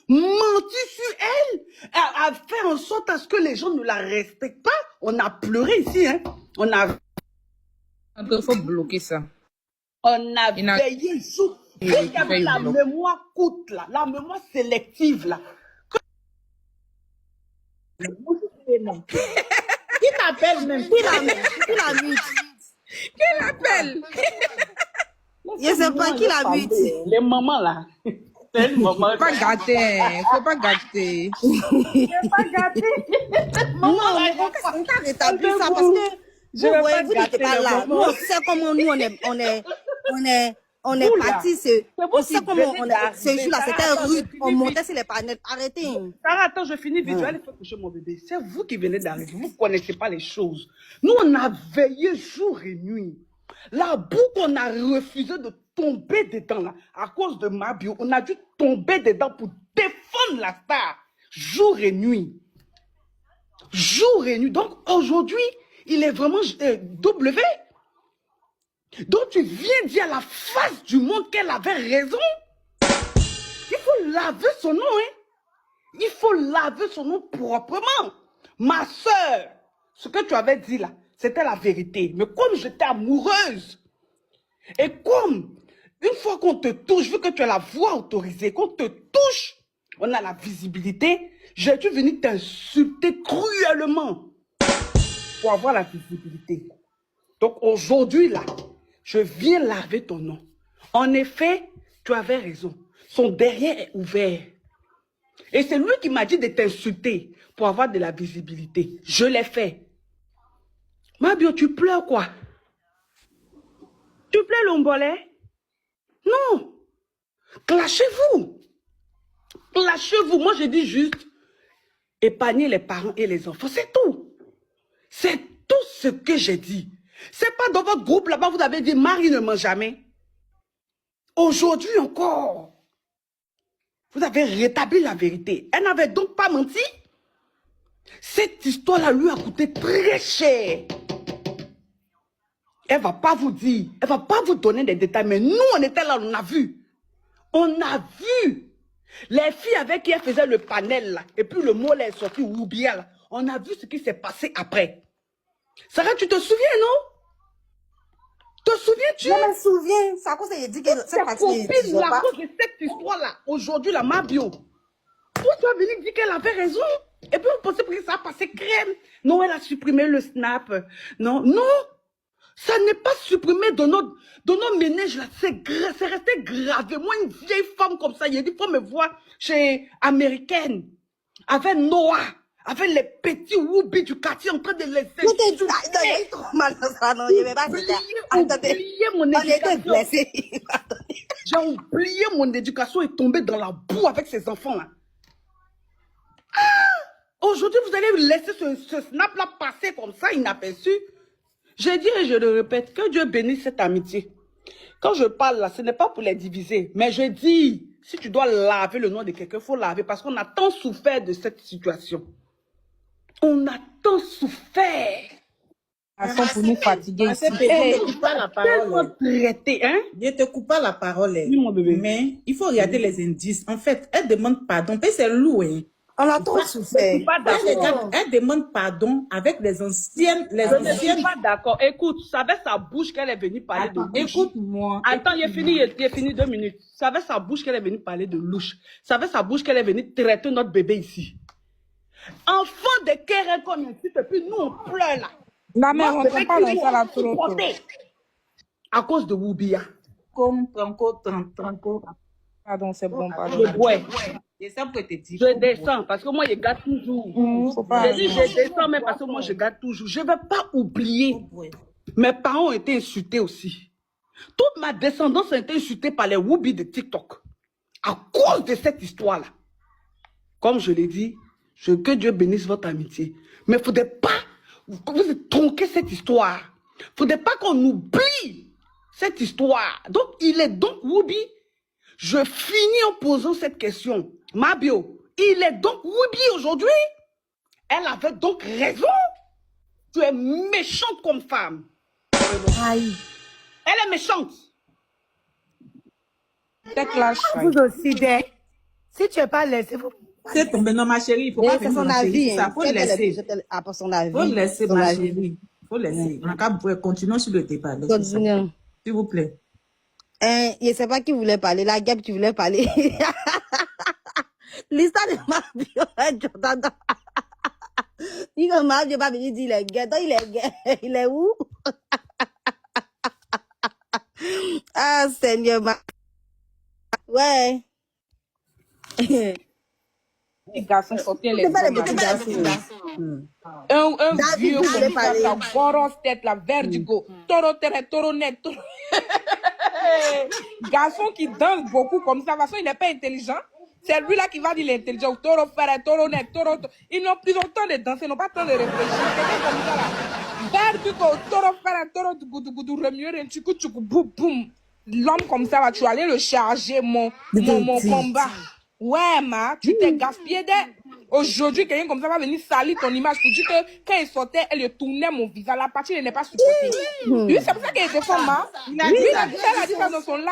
[SPEAKER 3] menti sur elle, à faire en sorte à ce que les gens ne la respectent pas. On a pleuré ici, hein.
[SPEAKER 1] Il faut bloquer ça.
[SPEAKER 3] On a veillé jour. Il y avait la mémoire courte là, la mémoire sélective là. Qui t'appelle même?
[SPEAKER 5] Qui la mute?
[SPEAKER 1] Qui l'appelle?
[SPEAKER 5] Je sais pas qui la mute.
[SPEAKER 3] Les mamans là. C'est une maman.
[SPEAKER 1] Faut pas gâter, faut pas gâter.
[SPEAKER 5] Non, on t'a rétabli ça parce que vous voyez, vous n'étiez pas là. Nous, on sait comment nous, on est partis. On sait comment ce jour-là, c'était rude. On montait sur les panneaux. Arrêtez.
[SPEAKER 3] Sarah, attends, je finis vite. Je vais aller faire coucher mon bébé. C'est vous qui venez d'arriver. Vous ne connaissez pas les choses. Nous, on a veillé jour et nuit. La boue qu'on a refusé de tomber dedans, là, à cause de Mabio, on a dû tomber dedans pour défendre la star. Jour et nuit. Jour et nuit. Donc, aujourd'hui, il est vraiment W. Donc, tu viens dire à la face du monde qu'elle avait raison. Il faut laver son nom, hein. Il faut laver son nom proprement. Ma soeur, ce que tu avais dit là, c'était la vérité. Mais comme j'étais amoureuse, et comme, une fois qu'on te touche, vu que tu as la voix autorisée, qu'on te touche, on a la visibilité, j'ai dû venir t'insulter cruellement pour avoir la visibilité. Donc aujourd'hui là, je viens laver ton nom. En effet, tu avais raison. Son derrière est ouvert. Et c'est lui qui m'a dit de t'insulter pour avoir de la visibilité. Je l'ai fait. Mabio, tu pleures quoi? Tu pleures l'ombolé? Non. Clashez-vous. Clashez-vous. Moi, je dis juste épargner les parents et les enfants. C'est tout. C'est tout ce que j'ai dit. C'est pas dans votre groupe là-bas, vous avez dit Marie ne mange jamais. Aujourd'hui encore, vous avez rétabli la vérité. Elle n'avait donc pas menti. Cette histoire-là lui a coûté très cher. Elle ne va pas vous dire, elle ne va pas vous donner des détails, mais nous, on était là, on a vu. On a vu. Les filles avec qui elle faisait le panel là, et puis le mot là est sorti, Woubia là. On a vu ce qui s'est passé après. Sarah, tu te souviens, non? Te souviens-tu?
[SPEAKER 5] Je me souviens. C'est à cause qu'il dit que
[SPEAKER 3] cette copine là, à cause de cette histoire-là, aujourd'hui, la Mabio. Toi, tu as venu dire qu'elle avait raison. Et puis, vous pensez que ça a passé crème. Non, elle a supprimé le snap. Non, non. Ça n'est pas supprimé dans nos ménages là. C'est resté gravé. Moi, une vieille femme comme ça, il y a des fois me voir chez américaine. Avec Noah. Avec les petits Woubi du quartier en train de les
[SPEAKER 5] Tout est tout. Il y a eu trop mal dans ça. Non, je ne vais pas dire.
[SPEAKER 3] Oublié mon éducation. J'ai oublié mon éducation et tombé dans la boue avec ces enfants-là. Aujourd'hui, vous allez laisser ce snap-là passer comme ça, inaperçu. Je dis et je le répète, que Dieu bénisse cette amitié. Quand je parle là, ce n'est pas pour les diviser, mais je dis, si tu dois laver le nom de quelqu'un, il faut laver parce qu'on a tant souffert de cette situation. On a tant souffert.
[SPEAKER 1] Garçon pour nous fatiguer ici.
[SPEAKER 3] Hey,
[SPEAKER 7] Je te coupe pas la
[SPEAKER 3] tellement
[SPEAKER 7] parole.
[SPEAKER 3] traité, hein?
[SPEAKER 7] Je te coupe pas la parole.
[SPEAKER 3] Oui, mon bébé.
[SPEAKER 7] Mais il faut regarder les indices. En fait, elle demande pardon. Parce que c'est lourd. Hein.
[SPEAKER 5] On a trop
[SPEAKER 3] Je
[SPEAKER 5] souffert.
[SPEAKER 3] suis pas d'accord.
[SPEAKER 7] Elle demande pardon avec les anciennes. Les
[SPEAKER 3] Je ne suis
[SPEAKER 7] anciennes.
[SPEAKER 3] pas d'accord. Écoute, c'est avec sa bouche qu'elle est venue parler de louche.
[SPEAKER 7] Écoute-moi.
[SPEAKER 3] Attends, il est fini 2 minutes. C'est avec sa bouche qu'elle est venue parler de louche. C'est avec sa bouche qu'elle est venue traiter notre bébé ici. Enfant de Kéré comme insulte, et puis nous on pleure là.
[SPEAKER 1] La mère, on ne pas dans ça là trop.
[SPEAKER 3] À cause de Woubia.
[SPEAKER 7] Tranco.
[SPEAKER 1] Pardon, c'est bon, pardon.
[SPEAKER 3] Je bois.
[SPEAKER 7] Et ça pour te dire.
[SPEAKER 3] Je descends parce que moi je garde toujours.
[SPEAKER 1] Faut pas.
[SPEAKER 3] Je dis je descends mais parce que moi je garde toujours. Je ne vais pas oublier. Mes parents ont été insultés aussi. Toute ma descendance a été insultée par les Woubi de TikTok. À cause de cette histoire-là. Comme je l'ai dit, que Dieu bénisse votre amitié. Mais il ne faudrait pas que vous tronquez cette histoire. Il ne faudrait pas qu'on oublie cette histoire. Donc, il est donc Woubi. Je finis en posant cette question. Mabio, il est donc Woubi aujourd'hui? Elle avait donc raison. Tu es méchante comme femme.
[SPEAKER 5] Aïe.
[SPEAKER 3] Elle est méchante.
[SPEAKER 1] T'es clash.
[SPEAKER 5] Vous aussi, si tu n'es pas laissé, faut...
[SPEAKER 7] C'est tombé dans ma chérie. Il faut pas
[SPEAKER 5] c'est
[SPEAKER 7] venir
[SPEAKER 5] son
[SPEAKER 7] dans ma chérie.
[SPEAKER 5] avis.
[SPEAKER 7] Ça, faut le laisser.
[SPEAKER 5] Ah, pour son avis.
[SPEAKER 7] Faut le laisser,
[SPEAKER 5] Son
[SPEAKER 7] ma
[SPEAKER 5] avis.
[SPEAKER 7] chérie. Faut le laisser. On a qu'à continuer sur le débat. Laissez ça.
[SPEAKER 5] Continuons.
[SPEAKER 7] S'il vous plaît.
[SPEAKER 5] Je ne sais pas qui voulait parler. La guêpe, tu voulais parler. L'histoire de Mabio, Jordan. Il que Mabio pas venu dire il est gay. Donc, il est gay. Il est où? Ah, Seigneur. Ouais.
[SPEAKER 1] Les garçons sortaient les
[SPEAKER 5] C'est pas les
[SPEAKER 1] hommes,
[SPEAKER 5] petits
[SPEAKER 1] là.
[SPEAKER 5] garçons.
[SPEAKER 1] Un
[SPEAKER 5] David,
[SPEAKER 1] vieux
[SPEAKER 5] vous
[SPEAKER 1] comme
[SPEAKER 5] voulez
[SPEAKER 1] ça,
[SPEAKER 5] parler.
[SPEAKER 1] la grosse tête, la vertigo. Toro terre, toro net, toro... Garçon qui danse beaucoup comme ça, de toute façon, il n'est pas intelligent. C'est lui là qui va dire l'intelligent. Toro faire, toro net, toro... Ils n'ont plus le temps de danser, ils n'ont pas le temps de réfléchir. Quelqu'un comme ça là. Vertigo, toro faire, toro goudou goudou, remuer, un tchoukou tchoukou, boum boum. L'homme comme ça là, tu allais le charger, mon combat. Ouais, tu t'es gaspillé aujourd'hui, quelqu'un comme ça va venir salir ton image pour dire que quand il sortait, elle lui tournait mon visage. La partie, elle n'est pas supportée. Oui, c'est pour ça qu'il était fort, ma. Elle a dit ça dans son live,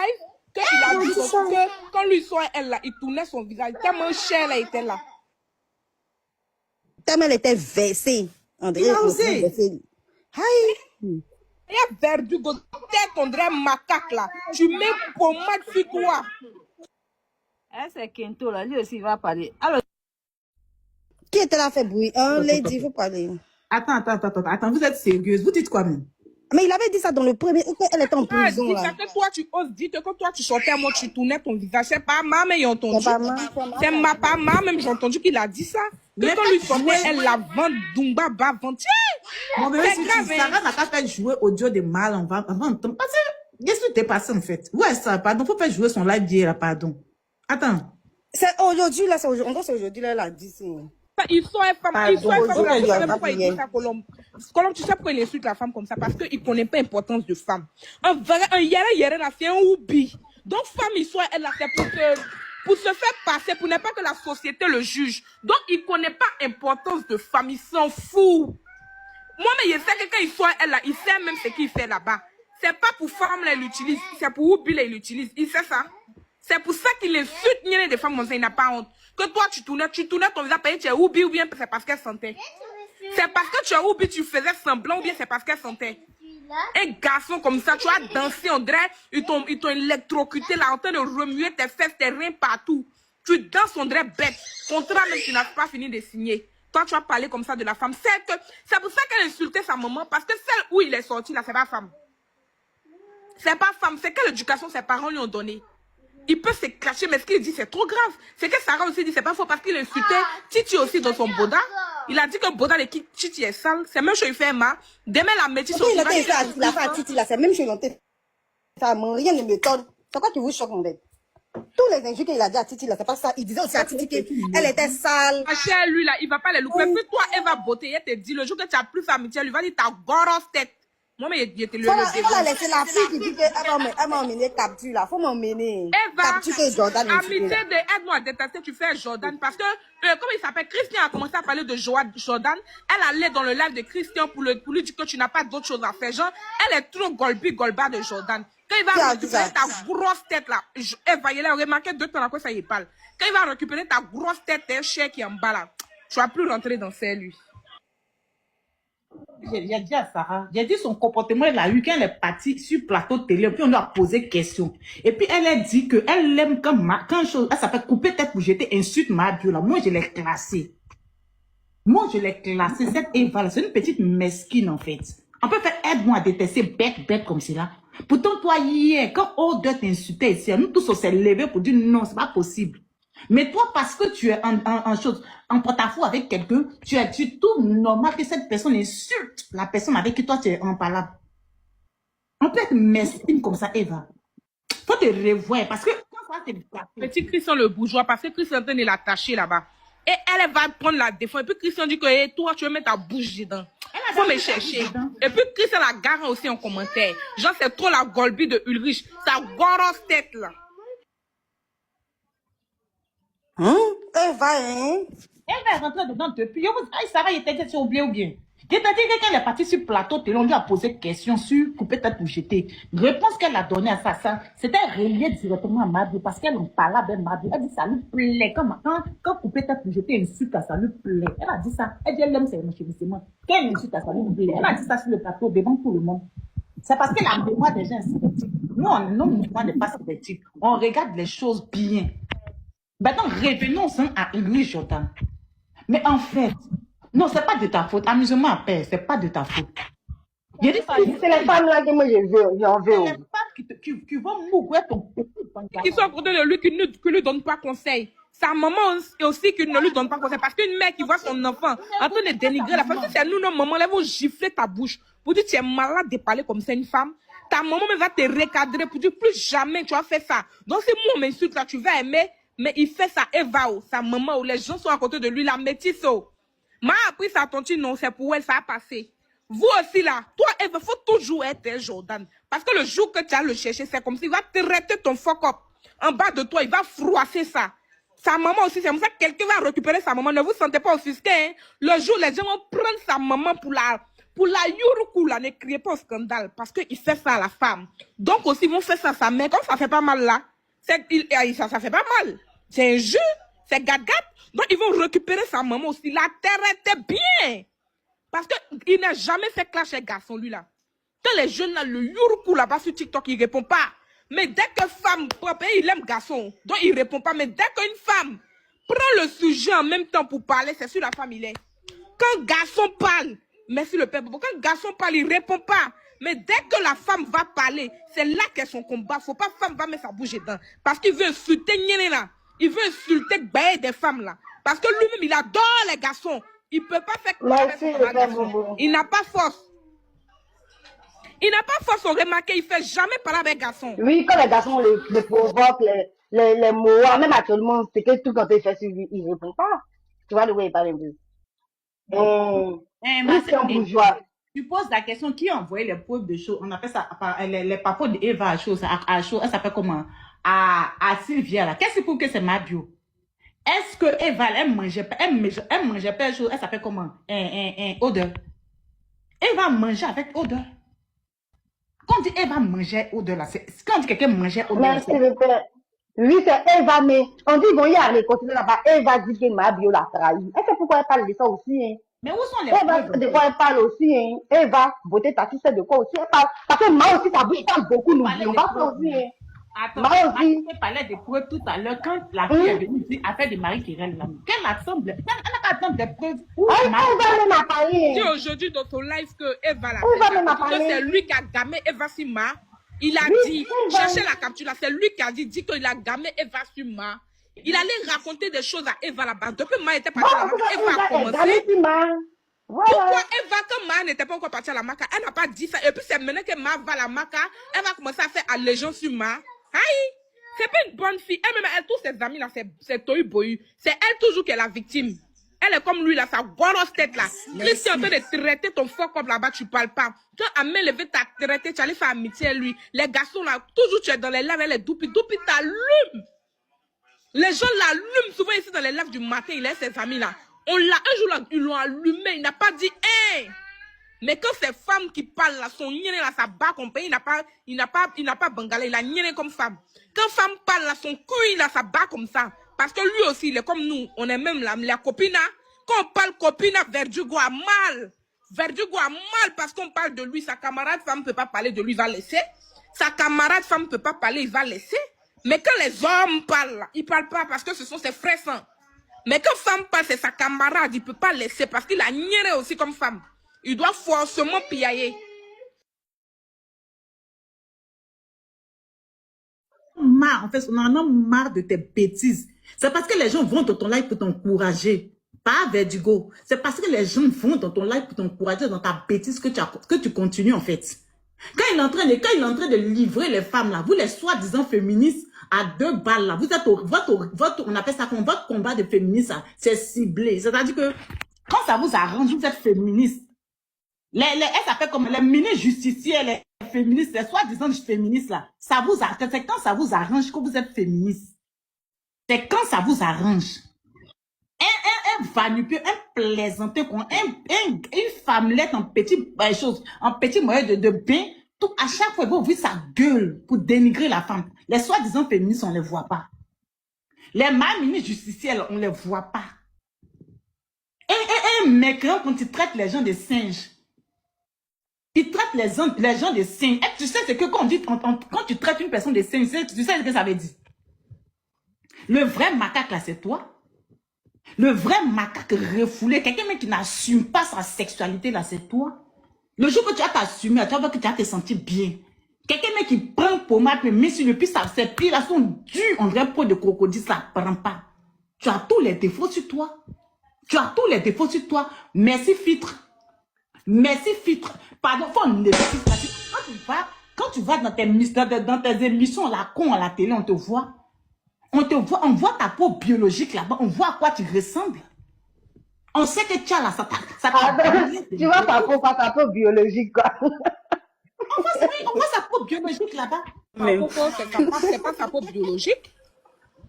[SPEAKER 1] qu'il a dit que quand lui soit elle là, il tournait son visage. Tellement cher, elle était là.
[SPEAKER 5] Tellement elle était versée. André,
[SPEAKER 7] Il a osé.
[SPEAKER 5] Aïe.
[SPEAKER 1] Il y a verdugo, tête, on dirait macaque là. Tu mets pommade sur toi.
[SPEAKER 8] C'est Kento là, lui aussi il va parler. Alors,
[SPEAKER 5] Qui était là fait bruit? Lady, il faut parler.
[SPEAKER 7] Attends, vous êtes sérieuse. Vous dites quoi même?
[SPEAKER 5] Mais il avait dit ça dans le premier. Elle était en
[SPEAKER 1] Ah,
[SPEAKER 5] prison
[SPEAKER 1] dis
[SPEAKER 5] là.
[SPEAKER 1] ça que toi tu oses dire que quand toi tu sortais, moi tu tournais ton visage. C'est pas ma, mais ils ont entendu.
[SPEAKER 5] C'est pas ma,
[SPEAKER 1] C'est ma, pas ma, même j'ai entendu qu'il a dit ça. Que quand lui sortait, elle la vend, Dumba, va vendre.
[SPEAKER 7] Mon bébé,
[SPEAKER 1] C'est
[SPEAKER 7] si
[SPEAKER 1] grave,
[SPEAKER 7] tu
[SPEAKER 1] hein.
[SPEAKER 7] Sarah n'a pas fait jouer audio de mal, on va entendre. Parce que, qu'est-ce qui t'est passé en fait? Ouais, ça, pardon, faut faire jouer son live d'hier, là, pardon. Attends.
[SPEAKER 5] C'est aujourd'hui là, c'est aujourd'hui là, elle a dit ça.
[SPEAKER 1] Ils sont une femme, ils sont une femme.
[SPEAKER 5] Pardon,
[SPEAKER 1] Tu sais
[SPEAKER 5] je
[SPEAKER 1] pourquoi il dit ça, Colombe? Colombe, tu sais pourquoi il insulte la femme comme ça? Parce qu'il ne connaît pas l'importance de femme. Un yere là, c'est un oubi. Donc, femme, il soit, elle a fait pour se faire passer, pour ne pas que la société le juge. Donc, il ne connaît pas l'importance de femme, il s'en fout. Moi, mais je sais que quand il soit elle là, il sait même ce qu'il fait là-bas. C'est pas pour femme là, il l'utilise, c'est pour oubi là, il l'utilise. Il sait ça. C'est pour ça qu'il insulte une des femmes comme ça, il n'a pas honte. Que toi, tu tournais ton visage, tu es oubi ou bien c'est parce qu'elle sentait. C'est parce que tu as oublié, tu faisais semblant ou bien c'est parce qu'elle sentait. Un garçon comme ça, tu as dansé, on dirait, ils t'ont électrocuté là, en train de remuer tes fesses, tes reins partout. Tu danses, on dirait bête. Contrat même, tu n'as pas fini de signer. Toi, tu as parlé comme ça de la femme. C'est pour ça qu'elle insultait sa maman, parce que celle où il est sorti là, c'est pas femme. C'est pas femme, c'est quelle éducation ses parents lui ont donné. Il peut se cacher, mais ce qu'il dit, c'est trop grave. C'est que Sarah aussi dit, c'est pas faux, parce qu'il insultait Titi aussi dans son boda. Il a dit que le boda de Titi est sale. C'est même chose qu'il fait, ma. Demain, la métisse aussi.
[SPEAKER 5] Il a fait à Titi là, c'est même chose. Ça, rien ne m'étonne. C'est quoi qui vous choque, en fait? Tous les injures qu'il a dit à Titi là, c'est pas ça. Il disait aussi à Titi qu'elle était sale.
[SPEAKER 1] Ma chère, lui là, il va pas les louper. Puis toi, elle va botter, elle te dit, le jour que tu as plus amitié, elle lui va dire ta grosse tête. Moi, mais il était le
[SPEAKER 5] Il faut la
[SPEAKER 1] défendre.
[SPEAKER 5] laisser la fille qui dit qu'elle m'a emmené capture là. Faut m'emmener.
[SPEAKER 1] Eva,
[SPEAKER 5] Capturer Jordan.
[SPEAKER 1] amitié de aide-moi à détester, tu fais Jordan. Parce que, comment il s'appelle, Christian a commencé à parler de Jordan. Elle allait dans le live de Christian pour lui dire que tu n'as pas d'autre chose à faire. Genre, elle est trop golba de Jordan. Quand il va récupérer ta grosse tête là, Eva, il a remarqué 2 temps après ça, il parle. Quand il va récupérer ta grosse tête, un chien qui est en bas là, tu vas plus rentrer dans celle lui.
[SPEAKER 7] J'ai dit à Sarah, j'ai dit son comportement, elle a eu quand elle est partie sur plateau de télé, puis on lui a posé question. Et puis elle a dit que elle aime quand elle s'appelle couper tête pour jeter insulte Mabio là. Moi, je l'ai classée. Moi, je l'ai classée. Cette Eva là, c'est une petite mesquine en fait. On peut faire aide-moi à détester bête comme cela. Pourtant, toi, hier, quand Odeur t'insultait ici, nous tous on s'est levés pour dire non, c'est pas possible. Mais toi, parce que tu es en porte-à-faux avec quelqu'un, tu trouves normal que cette personne insulte la personne avec qui toi tu es en parlant. On peut être mesquine comme ça, Eva. Faut te revoir parce que quand ça t'es
[SPEAKER 1] Petit Christian le bourgeois, parce que Christian est l'attaché là-bas. Et elle va prendre la défense. Et puis Christian dit que toi, tu veux mettre ta bouche dedans. Faut me chercher. Et puis Christian la garde aussi en commentaire. Genre, c'est trop la golbie de Ulrich. Sa grosse tête là.
[SPEAKER 5] Eva, hein?
[SPEAKER 7] Elle va rentrer dedans depuis. Ça va, il était dit, oublié ou bien. C'est-à-dire que quand elle est partie sur le plateau, on lui a posé question sur couper tête pour jeter. Réponse qu'elle a donnée à ça, c'était relié directement à Mabio parce qu'elle en parlait avec Mabio. Elle dit ça lui plaît. Quand couper tête pour jeter insulte, ça lui plaît. Elle a dit ça. Elle dit elle aime ses émotions. Quelle insulte, ça lui plaît. Elle a dit ça sur le plateau devant tout le monde. C'est parce qu'elle a mémoire des gens sympathiques. Nous, nos mémoires n'est pas sympathique. On regarde les choses bien. Maintenant, revenons à Louis Jordan. Mais en fait, non, c'est pas de ta faute. Amusement à paix, c'est pas de ta faute.
[SPEAKER 5] C'est les femmes là que moi j'en veux.
[SPEAKER 7] C'est les femmes qui vont mourir ton petit.
[SPEAKER 1] Qui sont à côté de lui, qui ne lui donnent pas conseil. Sa maman aussi qui ne lui donne pas conseil. Parce qu'une mère qui voit son enfant en train de dénigrer la femme, si c'est nous, nos mamans, elles vont gifler ta bouche pour dire que tu es malade de parler comme ça une femme. Ta maman va te recadrer pour dire plus jamais tu vas faire ça. Donc si moi on m'insulte là, tu vas aimer, mais il fait ça, Eva, sa maman, ou les gens sont à côté de lui, la métisse. M'a appris ça, tonti, non, c'est pour elle, ça a passé. Vous aussi là, toi, Eva, faut toujours être Jordan. Parce que le jour que tu as le chercher, c'est comme s'il va traiter ton fuck up. En bas de toi, il va froisser ça. Sa maman aussi, c'est comme ça que quelqu'un va récupérer sa maman. Ne vous sentez pas offusqué, hein? Le jour, les gens vont prendre sa maman pour la yuruku, là, ne criez pas au scandale. Parce qu'il fait ça à la femme. Donc aussi, ils vont faire ça à sa mère. Comme ça fait pas mal là, ça fait pas mal. C'est un jeu, c'est gâte-gâte. Donc, ils vont récupérer sa maman aussi. La terre était bien. Parce qu'il n'a jamais fait clash avec garçon, lui, là. Quand les jeunes, là, le yuruku, là-bas sur TikTok, il répond pas. Mais dès que femme, il aime garçon. Donc, il répond pas. Mais dès qu'une femme prend le sujet en même temps pour parler, c'est sur la femme, il est. Quand garçon parle, merci le père, quand garçon parle, il répond pas. Mais dès que la femme va parler, c'est là qu'est son combat. Faut pas femme va mettre sa bouche dedans. Parce qu'il veut insulter là. Il veut insulter des femmes là. Parce que lui-même, il adore les garçons. Il peut pas faire comme il n'a pas force. Il n'a pas force, on remarque, il fait jamais parler avec garçons.
[SPEAKER 5] Oui, quand les garçons les provoquent, les mots, même actuellement, c'est que tout quand il fait sur lui, il ne répond pas. Tu vois le way il parle un peu. C'est un bourgeois.
[SPEAKER 7] Tu poses la question, qui a envoyé les preuves de choses? On appelle ça, les papas d'Eva à chose, elle s'appelle comment? À Sylvia, là. Qu'est-ce qui prouve que c'est Mabio? Est-ce que Eva, elle mangeait pas une chose, elle s'appelle comment? Odeur. Eva mangeait avec odeur. Quand on dit Eva mangeait odeur, là, c'est quand on dit quelqu'un mangeait odeur.
[SPEAKER 5] Merci le père. Oui, c'est Eva, mais on dit, bon, il y a les continuer là-bas. Eva dit que Mabio l'a trahi. Et c'est pourquoi elle parle de ça aussi, hein?
[SPEAKER 7] Mais où sont les
[SPEAKER 5] Eva, de quoi elle parle aussi, hein? Eva, beauté, t'as tu sais de quoi aussi elle parle. Parce que moi aussi, ça bouge parle beaucoup, n'oublions pas ça aussi, hein?
[SPEAKER 7] Attends, Marie parlait des preuves tout à l'heure quand la fille est venue dire affaire de Marie qui règle là. Quelle assemble? Elle n'a pas attendre des preuves.
[SPEAKER 5] Elle va même parler.
[SPEAKER 1] Dis aujourd'hui dans ton live que Eva l'a
[SPEAKER 5] fait.
[SPEAKER 1] C'est lui qui a gamé Eva Sima. Il a dit, cherchez la capture là, c'est lui qui a dit qu'il a gamé Eva Sima. Il allait raconter des choses à Eva là-bas. Depuis Ma était partie à la marque, Eva a commencé. Pourquoi Eva, quand Ma n'était pas encore partie à la marque, elle n'a pas dit ça. Et puis c'est maintenant que Ma va à la marque, elle va commencer à faire allégeance sur Ma. Aïe, c'est pas une bonne fille. Elle-même, elle, tous ses amis là, c'est Tohu Bohu. C'est elle toujours qui est la victime. Elle est comme lui, là, sa grosse tête, là. Christy est en train de traiter ton faux comme là-bas, tu parles pas. Quand Amel levé t'a traité, tu allais faire amitié à lui. Les garçons, là, toujours tu es dans les lives, elle est doupi. Doupi t'allume. Les gens l'allument souvent ici dans les lives du matin, il a ses amis, là. Un jour, là, ils l'ont allumé, il n'a pas dit, hey! Mais quand ces femmes qui parlent là, son niéné là, ça bat comme pays, il n'a pas bengalais, il a niéné comme femme. Quand femme parle là, son cul là, ça bat comme ça. Parce que lui aussi, il est comme nous, on est même là, la copine, quand on parle copine, Verdugo a mal. Verdugo a mal parce qu'on parle de lui, sa camarade femme ne peut pas parler de lui, il va laisser. Sa camarade femme ne peut pas parler, il va laisser. Mais quand les hommes parlent là, ils ne parlent pas parce que ce sont ses frères sangs. Mais quand femme parle, c'est sa camarade, il ne peut pas laisser parce qu'il a niéré aussi comme femme. Il doit forcément piailler.
[SPEAKER 7] Marre, en fait, on en a marre de tes bêtises. C'est parce que les gens vont dans ton live pour t'encourager. Pas Verdugo. C'est parce que les gens vont dans ton live pour t'encourager dans ta bêtise que tu continues, en fait. Quand il est en train de livrer les femmes, là, vous les soi-disant féministes, à 2 balles, là, vous êtes on appelle ça comme votre combat de féministes, c'est ciblé. C'est-à-dire que quand ça vous arrange, vous êtes féministes. Elle s'appelle comme les mini-justiciers, les féministes, les soi-disant féministes, là. C'est quand ça vous arrange que vous êtes féministes. C'est quand ça vous arrange. Un vanupieux, un plaisanté, une femmelette en petit moyen de bain, tout, à chaque fois, il va ouvrir sa gueule pour dénigrer la femme. Les soi-disant féministes, on ne les voit pas. Les mini-justiciers, on ne les voit pas. Un mécréant quand il traite les gens de singes. Il traite les gens de singes. Et tu sais ce que quand tu traites une personne de singe, tu sais ce que ça veut dire. Le vrai macaque là, c'est toi. Le vrai macaque refoulé, quelqu'un qui n'assume pas sa sexualité là, c'est toi. Le jour que tu vas t'assumer, tu vas voir que tu vas te sentir bien. Quelqu'un qui prend pour moi, puis met sur le pied, ses pieds là sont durs, on dirait peau de crocodile, ça ne prend pas. Tu as tous les défauts sur toi. Tu as tous les défauts sur toi. Merci filtre. Merci filtre. Pardon, faut un quand tu vas dans tes émissions, la con à la télé, on te voit. On voit ta peau biologique là-bas, on voit à quoi tu ressembles. On sait que tu as là, ça
[SPEAKER 4] tu vois ta peau biologique, quoi.
[SPEAKER 7] On voit sa peau biologique là-bas.
[SPEAKER 1] C'est pas sa peau biologique.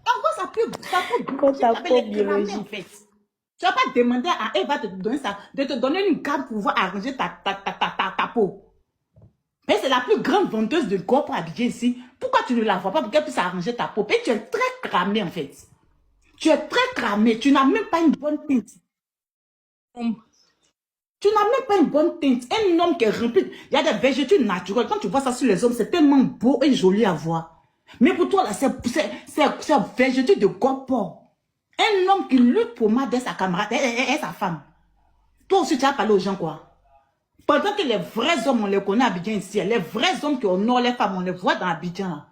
[SPEAKER 7] On voit sa peau biologique. En fait. Tu vas pas demander à Eva de te donner une gamme pour pouvoir arranger ta peau. Mais c'est la plus grande vendeuse de corps pour habiller ici. Pourquoi tu ne la vois pas pour qu'elle puisse arranger ta peau? Et tu es très cramé en fait. Tu es très cramé. Tu n'as même pas une bonne teinte. Tu n'as même pas une bonne teinte. Un homme qui est rempli. Il y a des végétaux naturels. Quand tu vois ça sur les hommes, c'est tellement beau et joli à voir. Mais pour toi, là, c'est végétaux de corps pauvre. Un homme qui lutte pour m'aider sa camarade et sa femme. Toi aussi, tu as parlé aux gens quoi? Pendant que les vrais hommes, on les connaît à Abidjan ici, les vrais hommes qui honorent les femmes, on les voit dans Abidjan. Là.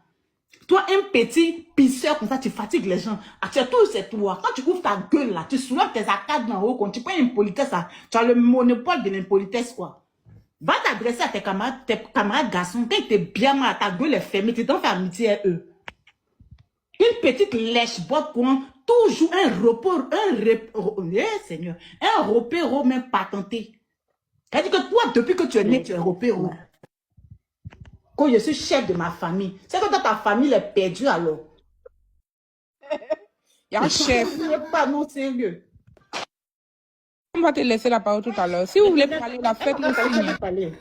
[SPEAKER 7] Toi, un petit pisseur comme ça, tu fatigues les gens. Ah, c'est tout, c'est toi. Quand tu ouvres ta gueule là, tu soulèves tes arcades en haut, quand tu prends une politesse, là, tu as le monopole de l'impolitesse, quoi. Va t'adresser à tes camarades garçons. Quand t'es bien mal, ta gueule est fermée, tu t'en fais amitié à eux. Une petite lèche-botte pour toujours un repos, Seigneur, un repéro même patenté. C'est-à-dire que toi, depuis que tu es né, tu es repéro. Quand je suis chef de ma famille, c'est que ta famille est perdue alors.
[SPEAKER 1] Il y a un chef.
[SPEAKER 7] Pas non sérieux.
[SPEAKER 1] On va te laisser la parole tout à l'heure. Si vous voulez parler, la fête, nous signe.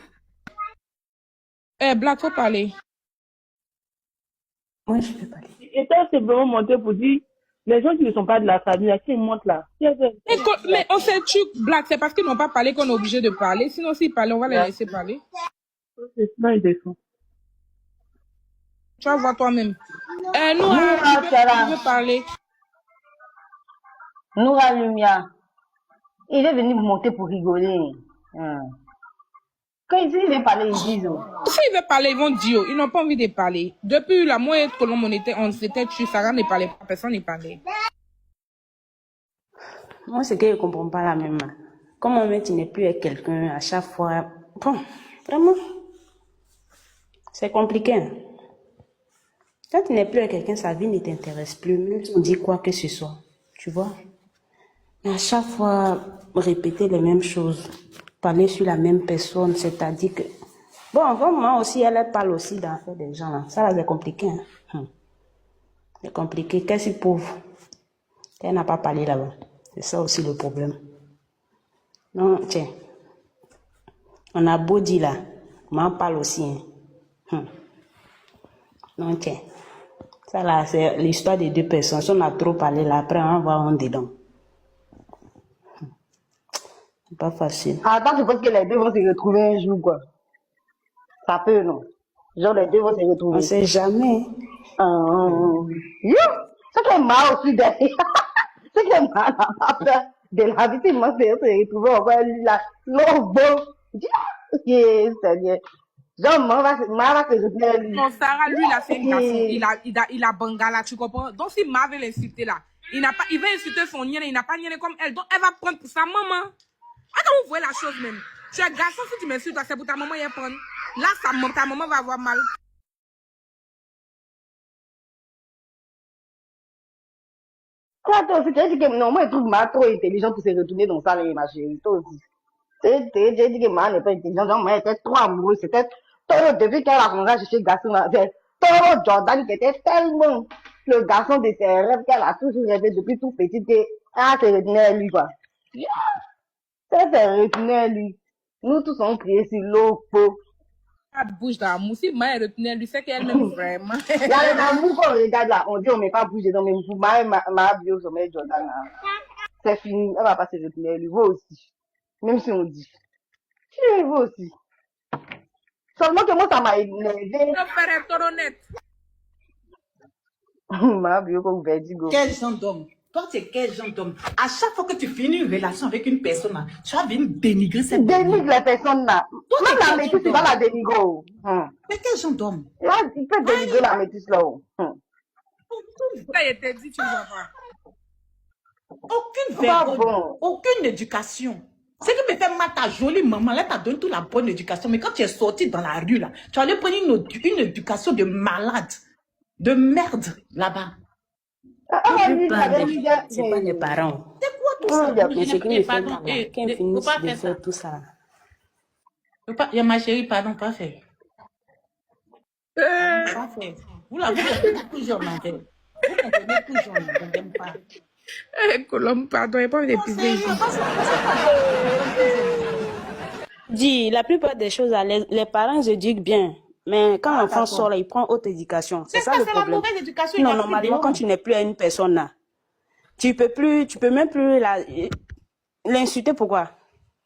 [SPEAKER 1] Black, faut parler.
[SPEAKER 5] Moi, je peux parler.
[SPEAKER 9] Et ça, c'est vraiment monté pour dire, les gens qui ne sont pas de la famille, là, qui montent là.
[SPEAKER 1] Mais on sait tu Black, c'est parce qu'ils n'ont pas parlé qu'on est obligé de parler. Sinon, s'ils parlent, on va les laisser parler.
[SPEAKER 9] Non, ils descendent.
[SPEAKER 1] Tu vas voir toi-même. Noura, tu veux parler?
[SPEAKER 4] Noura Lumia. Il est venu monter pour rigoler. Quand ils veulent parler, ils disent.
[SPEAKER 1] S'ils veulent parler, ils vont dire. Ils n'ont pas envie de parler. Depuis la moitié que l'on s'était tué, Sarah ne parlait pas. Personne ne parlait.
[SPEAKER 6] Moi, c'est que je ne comprends pas la même. Comment tu n'es plus avec quelqu'un à chaque fois. Bon, vraiment, c'est compliqué. Hein? Quand tu n'es plus avec quelqu'un, sa vie ne t'intéresse plus. Même si on dit quoi que ce soit. Tu vois?
[SPEAKER 10] À chaque fois, répéter les mêmes choses, parler sur la même personne, c'est-à-dire que... Bon, comme moi aussi, elle parle aussi d'affaires des gens. Là. Ça, là, c'est compliqué. Hein. C'est compliqué. Qu'est-ce qu'il prouve? Elle n'a pas parlé là-bas. C'est ça aussi le problème. Non, tiens. On a beau dire là, moi, on parle aussi. Hein. Non, tiens. Ça là, c'est l'histoire des deux personnes. Si on a trop parlé là, après, on va voir un dedans. C'est pas facile.
[SPEAKER 4] Attends, tu penses que les deux vont se retrouver un jour, quoi? Ça peut, non? Genre, les deux vont se retrouver.
[SPEAKER 10] On sait jamais.
[SPEAKER 4] Ce qui est marrant aussi derrière. Ce qui est marrant n'a pas peur de la vie, c'est moi, c'est se retrouver encore lui là. Non, bon. C'est-à-dire, genre, moi, va se retrouver lui.
[SPEAKER 1] Non, Sarah, lui, il a fait une garçon. Il a bangala, tu comprends? Donc, si Ma veut l'insulter là, il va insulter son nienne, il n'a pas nienne comme elle. Donc, elle va prendre pour sa maman. Attends, vous voyez la chose même. Tu es garçon, si tu m'insultes, c'est pour ta maman, elle prend. Là, ta maman va avoir mal.
[SPEAKER 4] Toi aussi, tu as dit que non, moi, je trouve Ma trop intelligent pour se retourner dans ça, ma chérie. Toi aussi. J'ai dit que Ma n'est pas intelligent. Donc, moi, elle était trop amoureuse. C'était Toro, depuis qu'elle a commencé à chercher le garçon là. C'est Toro Jordan qui était tellement le garçon de ses rêves qu'elle a toujours rêvé depuis tout petit qu'elle se retenait à lui, quoi. Elle se retenait à lui. Nous tous on crié sur l'eau.
[SPEAKER 1] Elle bouge dans la mousse. Si Ma retenait, lui, c'est qu'elle-même vraiment.
[SPEAKER 4] Il y a les amours qu'on regarde là. On dit on ne met pas bouger. Donc, mais pour Ma bio sommet Jordan là. C'est fini. Elle va pas se retenir à lui. Vous aussi. Même si on dit. Vous aussi. Seulement que moi, ça m'a énervé.
[SPEAKER 1] Non, frère, être honnête.
[SPEAKER 4] Ma bio comme vertigo.
[SPEAKER 7] Quel genre d'homme? Toi, tu es quel genre d'homme? À chaque fois que tu finis une relation avec une personne, là, tu vas venir dénigrer cette personne.
[SPEAKER 4] Dénigre les personnes là. Même la métisse, tu vas la dénigrer.
[SPEAKER 7] Mais quel genre d'homme?
[SPEAKER 4] Il peut dénigrer la métisse là.
[SPEAKER 1] Ça, il était dit, tu ne vois pas.
[SPEAKER 7] Aucune vergogne, aucune éducation. Ce qui me fait mal, ta jolie maman, là, t'a donné toute la bonne éducation. Mais quand tu es sorti dans la rue, là, tu allais prendre une éducation de malade, de merde, là-bas.
[SPEAKER 10] C'est pas les parents.
[SPEAKER 7] C'est quoi tout ça?
[SPEAKER 10] Mais ce qui me fait mal, qu'elle finisse de faire tout ça.
[SPEAKER 7] Il y a ma chérie, pardon, pas fait. Pas fait. Vous la comprenez toujours, ma belle. Vous comprenez toujours, je n'aime pas.
[SPEAKER 1] Colombe, pardon, il n'y a pas d'épisode.
[SPEAKER 10] Dis, la plupart des choses, les parents éduquent bien. Mais quand l'enfant sort, là, il prend haute éducation. C'est ça le problème.
[SPEAKER 7] La mauvaise éducation.
[SPEAKER 10] Non, normalement, quand tu n'es plus à une personne là, tu peux même plus l'insulter. Pourquoi?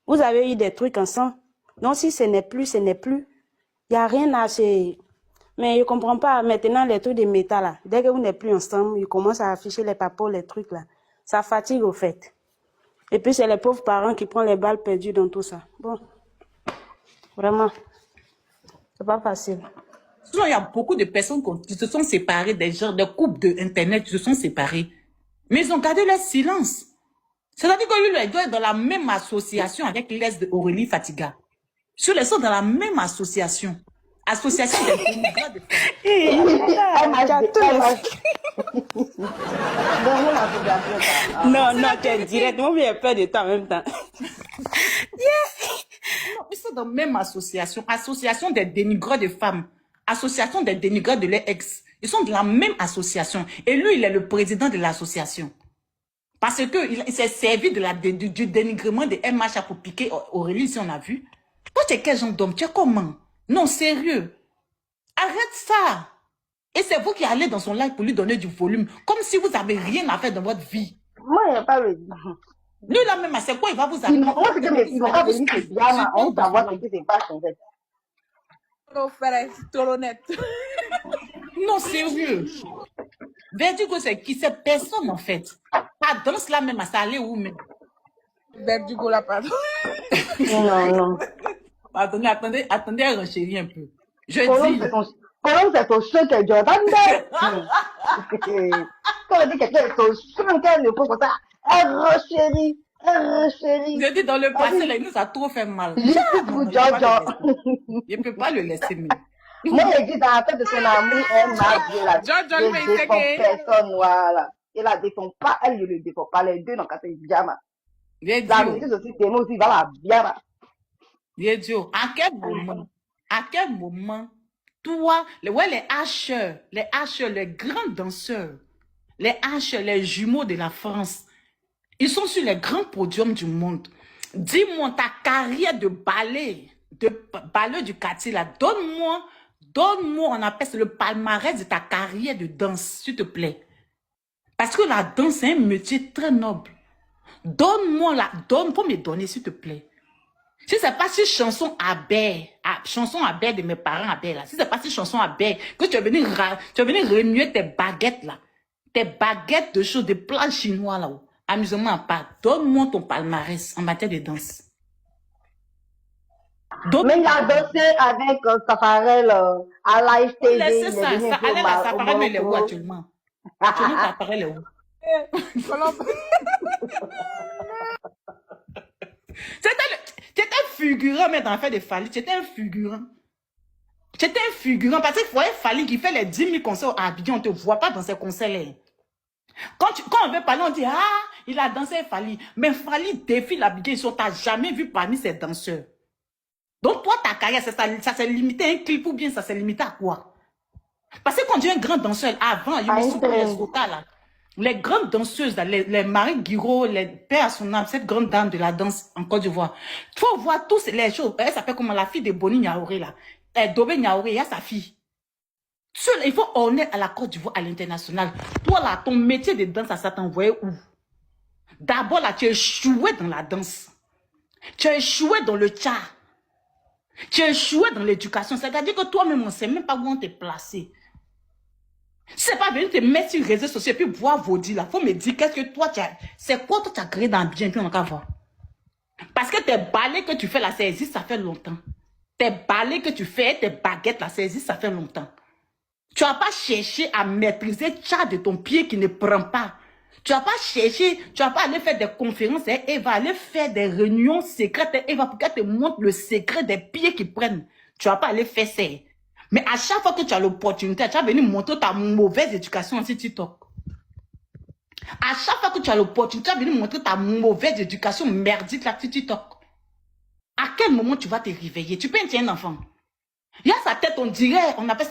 [SPEAKER 10] Vous avez eu des trucs ensemble. Donc, si ce n'est plus, ce n'est plus. Il n'y a rien à se... Mais je ne comprends pas. Maintenant, les trucs de métal là, dès que vous n'êtes plus ensemble, ils commencent à afficher les papeaux, les trucs là. Ça fatigue au fait. Et puis, c'est les pauvres parents qui prennent les balles perdues dans tout ça. Bon, vraiment. C'est pas facile.
[SPEAKER 7] Sinon, il y a beaucoup de personnes qui se sont séparées, des gens, des couples d'Internet qui se sont séparés. Mais ils ont gardé leur silence. C'est-à-dire que lui, il doit être dans la même association avec l'ex d'Aurélie Fatiga. Sur les sont dans la même association. Association des dénigrants de
[SPEAKER 10] Non, tu es directement, mais il y a peur de toi en même temps.
[SPEAKER 7] Non, ils sont dans la même association. Association des dénigrants de femmes. Association des dénigrants de leurs ex. Ils sont dans la même association. Et lui, il est le président de l'association. Parce qu'il s'est servi du dénigrement de MH pour piquer Aurélie, si on a vu. Toi, tu es quel genre d'homme? Tu es comment? Non, sérieux. Arrête ça. Et c'est vous qui allez dans son live pour lui donner du volume. Comme si vous n'avez rien à faire dans votre vie.
[SPEAKER 4] Moi, il n'y a pas le...
[SPEAKER 7] Lui, là même, c'est quoi? Il va vous appeler.
[SPEAKER 4] Moi, c'est que ils n'ont pas venu se bien, on va voir ce qui se passe en fait.
[SPEAKER 1] Non, frère, c'est honnête.
[SPEAKER 7] Non, sérieux. Vertigo, c'est qui? C'est personne, en fait. Pardon, cela même, ça allait où même?
[SPEAKER 1] Vertigo, là, pardon.
[SPEAKER 4] Non.
[SPEAKER 7] Pardonnez, attendez à renchérir un peu. Je
[SPEAKER 4] dis... Colombe, c'est ton chien qui est Jordan. Quand on dit que quelqu'un est ton chien, qu'elle ne peut pas ça. Elle rechérit.
[SPEAKER 7] Je dis, dans le passé, là, il nous a trop fait mal.
[SPEAKER 4] Je
[SPEAKER 7] ne peux pas le laisser, mais...
[SPEAKER 4] Moi, je dis, dans la tête de son amour, elle m'a dit, là. Je défends personne, voilà. Elle la défend pas, elle ne le défend pas. Les deux, donc, c'est Jama.
[SPEAKER 3] Viens
[SPEAKER 4] La
[SPEAKER 3] Dieu.
[SPEAKER 4] musique aussi, t'aimes aussi, voilà, bien là.
[SPEAKER 3] Viens Dieu. À quel moment, toi, les hacheurs, les grands danseurs, les hacheurs, les jumeaux de la France, ils sont sur les grands podiums du monde. Dis-moi ta carrière de ballet du quartier là. Donne-moi, on appelle ça le palmarès de ta carrière de danse, s'il te plaît. Parce que la danse, c'est un métier très noble. Faut me donner, s'il te plaît. Si c'est pas si chanson à baie de mes parents à baie là, si c'est pas si chanson à baie, que tu es venu remuer tes baguettes là, tes baguettes de choses, de plats chinois là, amusement à part, donne-moi ton palmarès en matière de danse.
[SPEAKER 4] Mais il a dansé avec Tafarel à Live TV.
[SPEAKER 3] Laissez ça, allez la Tafarel, mais il est où actuellement? Actuellement, Tafarel est où? Tu étais un figurant, mais dans l'affaire de Fally, tu étais un figurant. Tu étais un figurant, parce que vous voyez Fally qui fait les 10 000 concerts à Abidjan, on ne te voit pas dans ces concerts-là. Quand on veut parler, on dit, ah, il a dansé Fally. Mais Fally défile Abidjan, tu n'as jamais vu parmi ces danseurs. Donc toi, ta carrière, ça s'est limité à un clip ou bien ça s'est limité à quoi? Parce que quand tu es un grand danseur, avant, il me souviens les Sota, là. Les grandes danseuses, là, les Marie Guiraud, les pères à son âme, cette grande dame de la danse en Côte d'Ivoire. Tu faut voir tous les choses. Elle s'appelle comment la fille de Boni Niaoré, là. Dobé Niaoré, il y a sa fille. Seul, il faut honnête à la Côte d'Ivoire, à l'international. Toi, là, ton métier de danse, ça t'envoyait où? D'abord, là, tu as échoué dans la danse. Tu as échoué dans le tcha. Tu as échoué dans l'éducation. C'est-à-dire que toi-même, on ne sait même pas où on t'est placé. Si c'est pas venu te mettre sur les réseaux sociaux et puis voir vos dits là, faut me dire qu'est-ce que toi tu as. C'est quoi toi tu as créé dans bien, puis on va voir. Parce que tes balais que tu fais là, ça existe, ça fait longtemps. Tes balais que tu fais, tes baguettes là, ça existe, ça fait longtemps. Tu n'as pas cherché à maîtriser le chat de ton pied qui ne prend pas. Tu n'as pas cherché, tu n'as pas allé faire des conférences, et va aller faire des réunions secrètes, et va pour qu'elle te montre le secret des pieds qui prennent. Tu n'as pas aller faire ça. Mais à chaque fois que tu as l'opportunité, tu vas venir montrer ta mauvaise éducation sur TikTok. À chaque fois que tu as l'opportunité, tu vas venir montrer ta mauvaise éducation merdique là sur TikTok. À quel moment tu vas te réveiller? Tu peux être un enfant. Il y a sa tête, on dirait, on appelle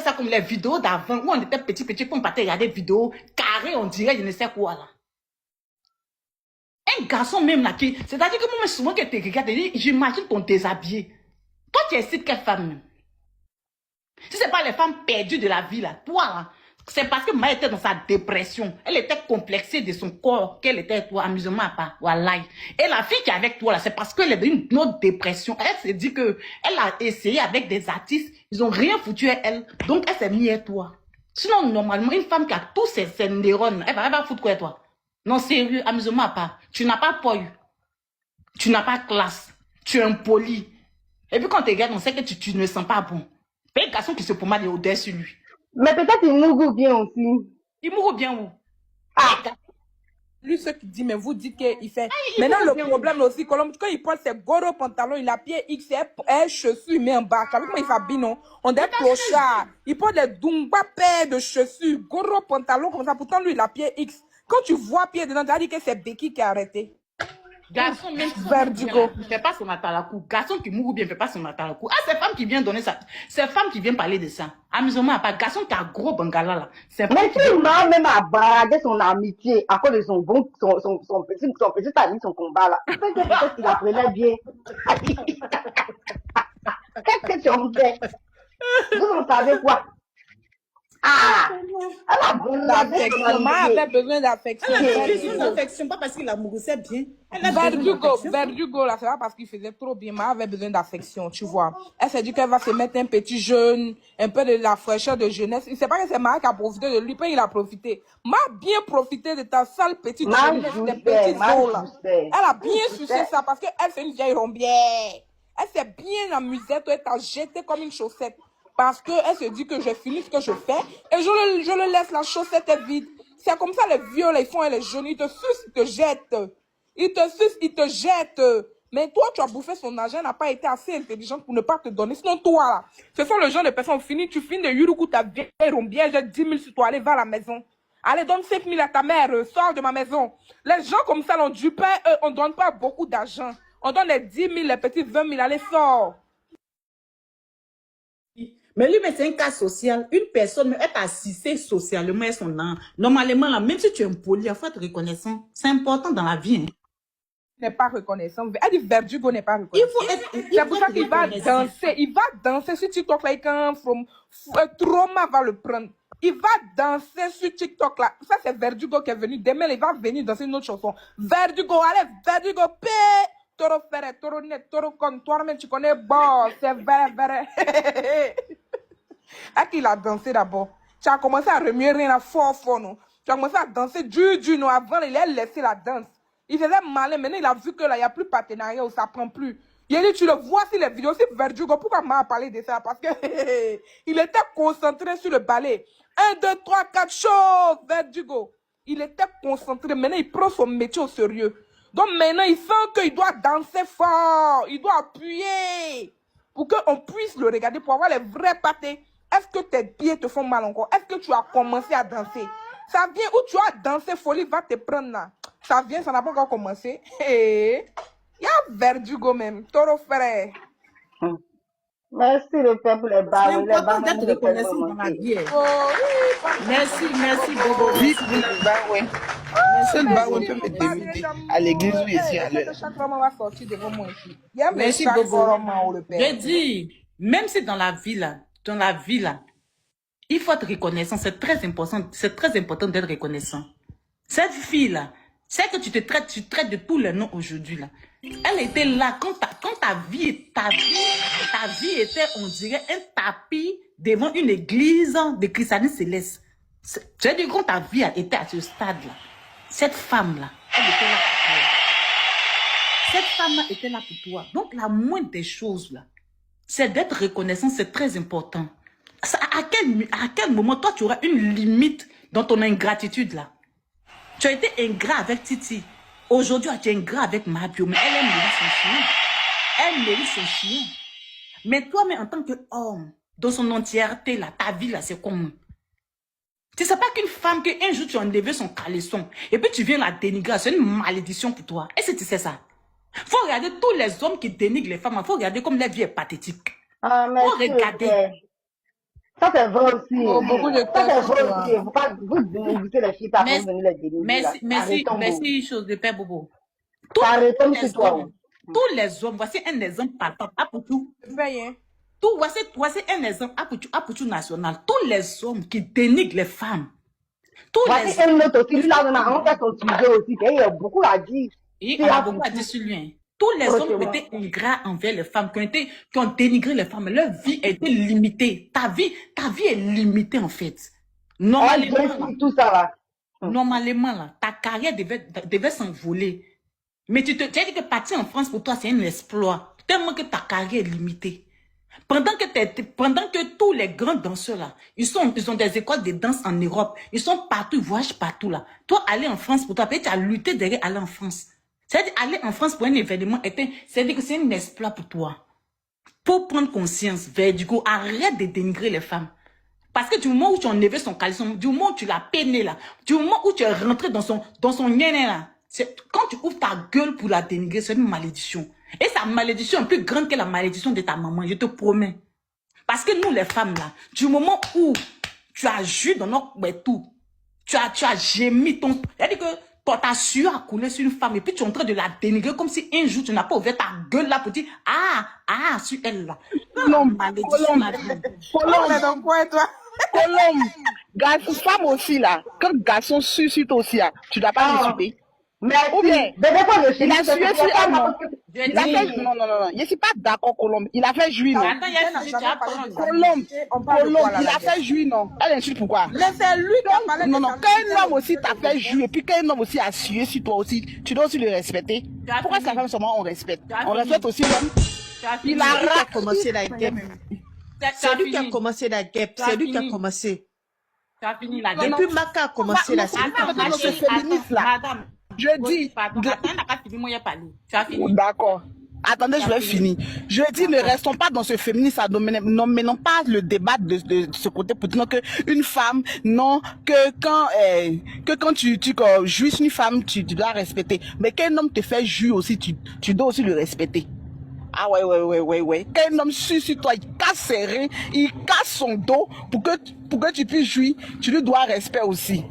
[SPEAKER 3] ça comme les vidéos d'avant, où on était petit, puis on partait regarder des vidéos carrées, on dirait, je ne sais quoi là. Un garçon même là, c'est-à-dire que moi, souvent que tu regardes, j'imagine ton déshabillé. Toi, tu es quelle femme même? Si ce n'est pas les femmes perdues de la vie, là, toi, là, c'est parce que Maya était dans sa dépression. Elle était complexée de son corps, qu'elle était, toi, amusement à part, voilà. Et la fille qui est avec toi, là, c'est parce qu'elle est dans une autre dépression. Elle s'est dit que elle a essayé avec des artistes, ils n'ont rien foutu à elle, donc elle s'est mise à toi. Sinon, normalement, une femme qui a tous ses neurones, elle va foutre quoi, toi? Non, sérieux, amusement à part. Tu n'as pas poids, tu n'as pas classe, tu es impoli. Et puis quand tu regardes, on sait que tu ne sens pas bon. Un garçon qui se pommade est au-dessus sur lui.
[SPEAKER 4] Mais peut-être il mourut bien aussi.
[SPEAKER 3] Il mourut bien où?
[SPEAKER 1] Ah. Lui, ce qui dit, mais vous dites qu'il fait. Maintenant, le problème aussi, quand il porte ses gros pantalons, il a pied XL, chaussures, il met en bas. Tu vois comment il s'habille, non? On dirait clochard. Il porte des Dumba paires de chaussures, gros pantalons comme ça. Pourtant, lui, il a pied X. Quand tu vois pied dedans, tu as dit que c'est Becky qui a arrêté.
[SPEAKER 3] Garçon, même si
[SPEAKER 1] Verdugo.
[SPEAKER 3] ne fait pas son matalakou. Garçon qui mourut bien, ne fait pas son matalakou. Ah, c'est femme qui vient donner ça. C'est femme qui vient parler de ça. Amusement à part. Garçon qui a gros bangala là.
[SPEAKER 4] Mais tu m'as même à braguer son amitié à cause de son petit ami, son combat là. Peut-être qu'il apprenait bien. Qu'est-ce que tu en fais? Vous en savez quoi? Ah! Elle a besoin d'affection.
[SPEAKER 1] Maman avait besoin d'affection.
[SPEAKER 7] Elle a besoin d'affection, pas parce qu'il amourousait bien.
[SPEAKER 1] Verdugo, là, c'est pas parce qu'il faisait trop bien. Maman avait besoin d'affection, tu vois. Elle s'est dit qu'elle va se mettre un petit jeune, un peu de la fraîcheur de jeunesse. Il sait pas que c'est Maman qui a profité de lui, puis il a profité. Maman a bien profité de ta sale petite jeunesse, des petits os là. Elle a bien sucé ça parce qu'elle fait une vieille rombière. Elle s'est bien amusée, toi, elle t'a jeté comme une chaussette. Parce qu'elle se dit que j'ai fini ce que je fais et je le laisse, la chaussette est vide. C'est comme ça les vieux, là, ils font les jeunes, ils te sucent, ils te jettent. Ils te sucent, ils te jettent. Mais toi, tu as bouffé son argent, n'a pas été assez intelligente pour ne pas te donner. Sinon, toi, là, ce sont le genre de personnes tu finis de Yuruku, ta vieille rombière, j'ai 10 000 sur toi, allez, va à la maison. Allez, donne 5 000 à ta mère, sors de ma maison. Les gens comme ça, on du pain, on donne pas beaucoup d'argent. On donne les 10 000, les petits 20 000, allez, sors.
[SPEAKER 7] Mais lui, mais c'est un cas social. Une personne est assistée socialement et son âme. Normalement, là, même si tu es impoli, il faut être reconnaissant. C'est important dans la vie. Hein.
[SPEAKER 1] N'est pas reconnaissant. Elle dit Verdugo n'est pas reconnaissant. C'est pour ça qu'il va danser. Il va danser sur TikTok là. Quand trauma va le prendre. Il va danser sur TikTok là. Ça, c'est Verdugo qui est venu. Demain, il va venir danser une autre chanson. Verdugo, allez, Verdugo, paix. Toro ferre, toro net, toro con. Toi-même, tu connais, bon, c'est vrai. À qui il a dansé d'abord? Tu as commencé à remuer rien à fort, non? Tu as commencé à danser du non. Avant, il a laissé la danse. Il faisait malin. Maintenant, il a vu que là, il n'y a plus de partenariat où ça prend plus. Il a dit, tu le vois sur les vidéos, c'est Verdugo. Pourquoi m'a parlé de ça? Parce que il était concentré sur le ballet. 1, 2, 3, 4 choses, Verdugo. Il était concentré. Maintenant, il prend son métier au sérieux. Donc maintenant, il sent qu'il doit danser fort. Il doit appuyer. Pour qu'on puisse le regarder, pour avoir les vrais pâtés. Est-ce que tes pieds te font mal encore? Est-ce que tu as commencé à danser? Ça vient où tu as dansé, folie va te prendre là. Ça vient, ça n'a pas encore commencé. Il y a Verdugo même. Toro frère.
[SPEAKER 4] Merci le peuple, les
[SPEAKER 7] C'est
[SPEAKER 4] barons. Les
[SPEAKER 7] important
[SPEAKER 4] barons
[SPEAKER 7] d'être reconnaissant dans la vie. Merci, Bobo.
[SPEAKER 11] Vite, seul baron peut me débuter à l'église ou ici à l'heure.
[SPEAKER 1] Chaque maman va sortir devant moi ici.
[SPEAKER 7] Merci, Bobo. Je dis, même si dans la vie là, il faut être reconnaissant. C'est très important d'être reconnaissant. Cette fille-là, c'est que tu traites de tous les noms aujourd'hui là. Elle était là quand ta vie était, on dirait, un tapis devant une église de cristalline céleste. J'ai dit quand ta vie était à ce stade-là, cette femme-là, elle était là pour toi. Cette femme-là était là pour toi. Donc la moindre des choses là, c'est d'être reconnaissant, c'est très important. À quel moment, toi, tu auras une limite dans ton ingratitude, là? Tu as été ingrat avec Titi. Aujourd'hui, tu es ingrat avec Mabio, mais elle mérite son chien. Elle mérite son chien. Mais toi, mais en tant qu'homme, dans son entièreté, là, ta vie, là, c'est comment? Tu sais pas qu'une femme, qu'un jour, tu as enlevé son caleçon, et puis tu viens la dénigrer, c'est une malédiction pour toi. Est-ce que tu sais ça? Faut regarder tous les hommes qui dénigrent les femmes, faut regarder comme leur vie est pathétique.
[SPEAKER 4] Ah,
[SPEAKER 7] Faut regarder.
[SPEAKER 4] Ça, c'est vrai aussi.
[SPEAKER 1] Beaucoup de
[SPEAKER 4] Ça, c'est vrai aussi. Faut pas vous dénigrer les filles par contre venir les dénigrer.
[SPEAKER 7] Merci, chose de père Bobo.
[SPEAKER 4] Arrêtons sur toi.
[SPEAKER 7] Tous les hommes, voici un exemple palpable. Voici un exemple Aputu national. Tous les hommes qui dénigrent les femmes.
[SPEAKER 4] Voici un autre aussi. Lui, là, on fait son sujet aussi. Il y a beaucoup à dire.
[SPEAKER 7] On a beaucoup à dire sur lui. Tous les hommes qui étaient ingrats envers les femmes, qui ont dénigré les femmes, leur vie a été limitée. Ta vie est limitée en fait. Normalement, là, ta carrière devait s'envoler. Mais tu as dit que partir en France pour toi, c'est un exploit. Tellement que ta carrière est limitée. Pendant que tous les grands danseurs là, ils ont des écoles de danse en Europe, ils sont partout, ils voyagent partout là. Toi, aller en France pour toi, peut-être tu as lutté derrière aller en France. C'est-à-dire, aller en France pour un événement, c'est-à-dire que c'est un exploit pour toi. Pour prendre conscience, Verdugo, arrête de dénigrer les femmes. Parce que du moment où tu as enlevé son caleçon, du moment où tu l'as peiné là, du moment où tu es rentré dans son nez là, quand tu ouvres ta gueule pour la dénigrer, c'est une malédiction. Et sa malédiction est plus grande que la malédiction de ta maman, je te promets. Parce que nous les femmes là, du moment où tu as jus dans notre tout, tu as gémi ton... C'est-à-dire que ta sueur a coulé sur une femme et puis tu es en train de la dénigrer comme si un jour tu n'as pas ouvert ta gueule là pour dire sur elle là.
[SPEAKER 11] Colombe, garçon, femme aussi là, quand garçon suit sur toi aussi là, tu dois pas discuter.
[SPEAKER 4] Mais
[SPEAKER 11] ou bien, il a sué sur elle, non?
[SPEAKER 7] Il a fait,
[SPEAKER 11] non, je suis pas d'accord, Colombe. Il a fait jouir, non? Colombe, il a fait jouir, non? Elle insulte pourquoi?
[SPEAKER 1] Mais c'est lui qui a parlé.
[SPEAKER 11] Non, quand un homme aussi t'a fait jouir, et puis quand un homme aussi a sué sur toi aussi, tu dois aussi le respecter. Pourquoi sa femme seulement on respecte? On respecte aussi l'homme.
[SPEAKER 5] Il a commencé la guêpe. C'est lui qui a commencé la guêpe. C'est lui qui a commencé. Depuis Maka a commencé la
[SPEAKER 11] féministe là. Je dis.
[SPEAKER 7] Pardon, attends, n'a pas fini, moi, il a parlé. Tu as fini.
[SPEAKER 11] D'accord. Attendez, je vais finir. Je dis, ne restons pas dans ce féminisme, n'emmenons pas le débat de ce côté pour dire qu'une femme, non, que quand tu jouis une femme, tu dois respecter. Mais qu'un homme te fait jouir aussi, tu dois aussi le respecter. Ah ouais. Qu'un homme sur toi, il casse ses reins, il casse son dos pour que tu puisses jouir, tu lui dois respect aussi.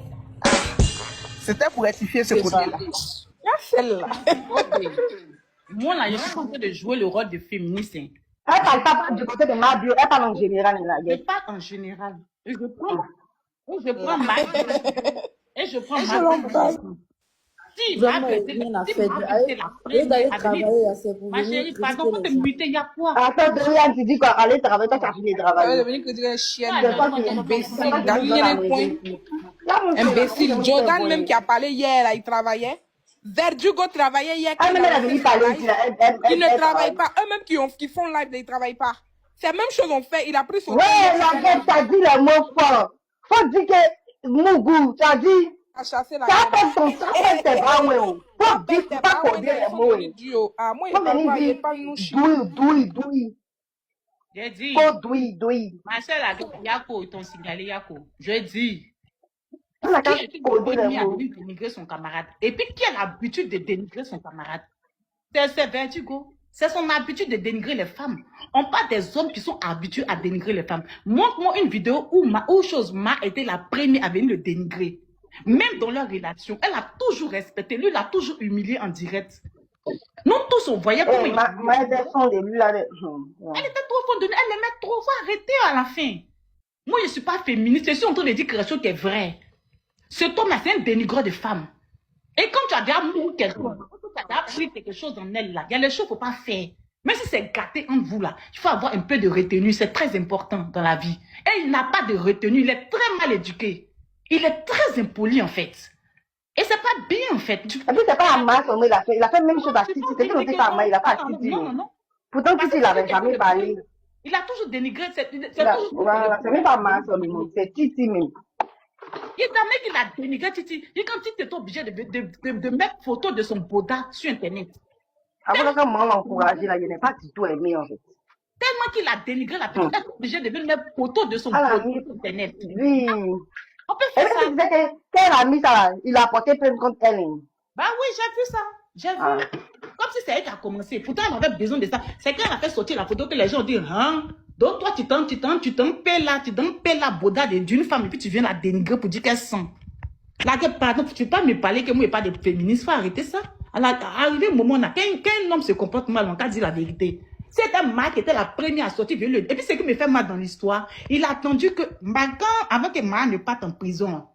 [SPEAKER 11] C'était pour rectifier ce côté-là.
[SPEAKER 3] Celle-là. Moi, là, je suis en train de jouer le rôle de féministe.
[SPEAKER 4] Elle parle pas du côté de Mabio, elle parle en général.
[SPEAKER 3] Je parle en général. Et je prends ma... Et je prends ma... Si, ma chérie, pardon, faut te muter, il y a quoi?
[SPEAKER 4] Attends, Dorian, tu dis quoi? Allez travailler, toi, tu as fini de travailler.
[SPEAKER 1] Imbécile. Jordan même qui a parlé hier, là, il travaillait. Verdugo travaillait hier.
[SPEAKER 4] Elle
[SPEAKER 1] Ils ne travaillent pas. Eux-mêmes qui font live, ils ne travaillent pas. C'est la même chose on fait. Il a pris son...
[SPEAKER 4] Ouais, la t'as dit les mots forts. Faut dire que Mougou, tu as dit... Ça fait tes bras, ouais. Faut dire, faut pas coder les mots.
[SPEAKER 1] Ah, moi, il pas nous chier.
[SPEAKER 4] Douille.
[SPEAKER 3] J'ai dit.
[SPEAKER 4] Faut douille.
[SPEAKER 3] Ma soeur, Yako, ils t'ont signalé, Yako. Je dis.
[SPEAKER 4] Qui a
[SPEAKER 3] dénigrer son camarade? Et puis, qui a l'habitude de dénigrer son camarade? C'est Verdugo. C'est son habitude de dénigrer les femmes. On parle des hommes qui sont habitués à dénigrer les femmes. Montre-moi une vidéo où Ma était la première à venir le dénigrer. Même dans leur relation, elle a toujours respecté. Lui, il a toujours humilié en direct. Nous tous, on voyait comment
[SPEAKER 4] elle était fond de lui, là.
[SPEAKER 3] Elle était trop fond de lui. Elle aimait trop. Faut arrêter à la fin. Moi, je ne suis pas féministe. Je suis en train de dire quelque chose qui est vrai. Cet homme-là, c'est un dénigreur de femmes. Et quand tu as déjà mouru quelqu'un, quand tu as déjà pris quelque chose en elle, là, il y a des choses qu'il ne faut pas faire. Même si c'est gâté entre vous, là, il faut avoir un peu de retenue. C'est très important dans la vie. Et il n'a pas de retenue. Il est très mal éduqué. Il est très impoli, en fait. Et c'est pas bien, en fait.
[SPEAKER 4] Et puis, c'est pas Amma, il a fait la même chose à Titi. C'est que pas Amma, il a pas à Titi.
[SPEAKER 3] Non.
[SPEAKER 4] Pourtant, Titi, il n'avait jamais parlé.
[SPEAKER 3] Il a toujours dénigré. C'est
[SPEAKER 4] même pas Amma, c'est Titi même.
[SPEAKER 3] Il a dénigré Titi. Et quand Titi est obligé de mettre photo de son boda sur Internet.
[SPEAKER 4] Après, quand maman l'a encouragé, là, il n'est pas du tout aimé, en fait.
[SPEAKER 3] Tellement qu'il a dénigré la petite, elle est obligée de mettre photo de son boda sur Internet.
[SPEAKER 4] Oui.
[SPEAKER 3] On peut faire ça.
[SPEAKER 4] Elle disait que quand elle a mis ça, il a porté plainte contre elle.
[SPEAKER 3] Bah oui, j'ai vu ça. J'ai vu. Comme si c'est elle qui a commencé. Pourtant, elle avait besoin de ça. C'est quand elle a fait sortir la photo que les gens ont dit, hein? Donc toi, tu t'en paies la boda d'une femme et puis tu viens la dénigrer pour dire qu'elle sent. Là, pardon, tu peux pas me parler que moi, je ne suis pas de féministe. Il faut arrêter ça. Alors, arrivé au moment là, quand un homme se comporte mal, on peut dire la vérité. C'était Ma qui était la première à sortir. Et puis, ce qui me fait mal dans l'histoire, il a attendu que, avant que Ma ne parte en prison,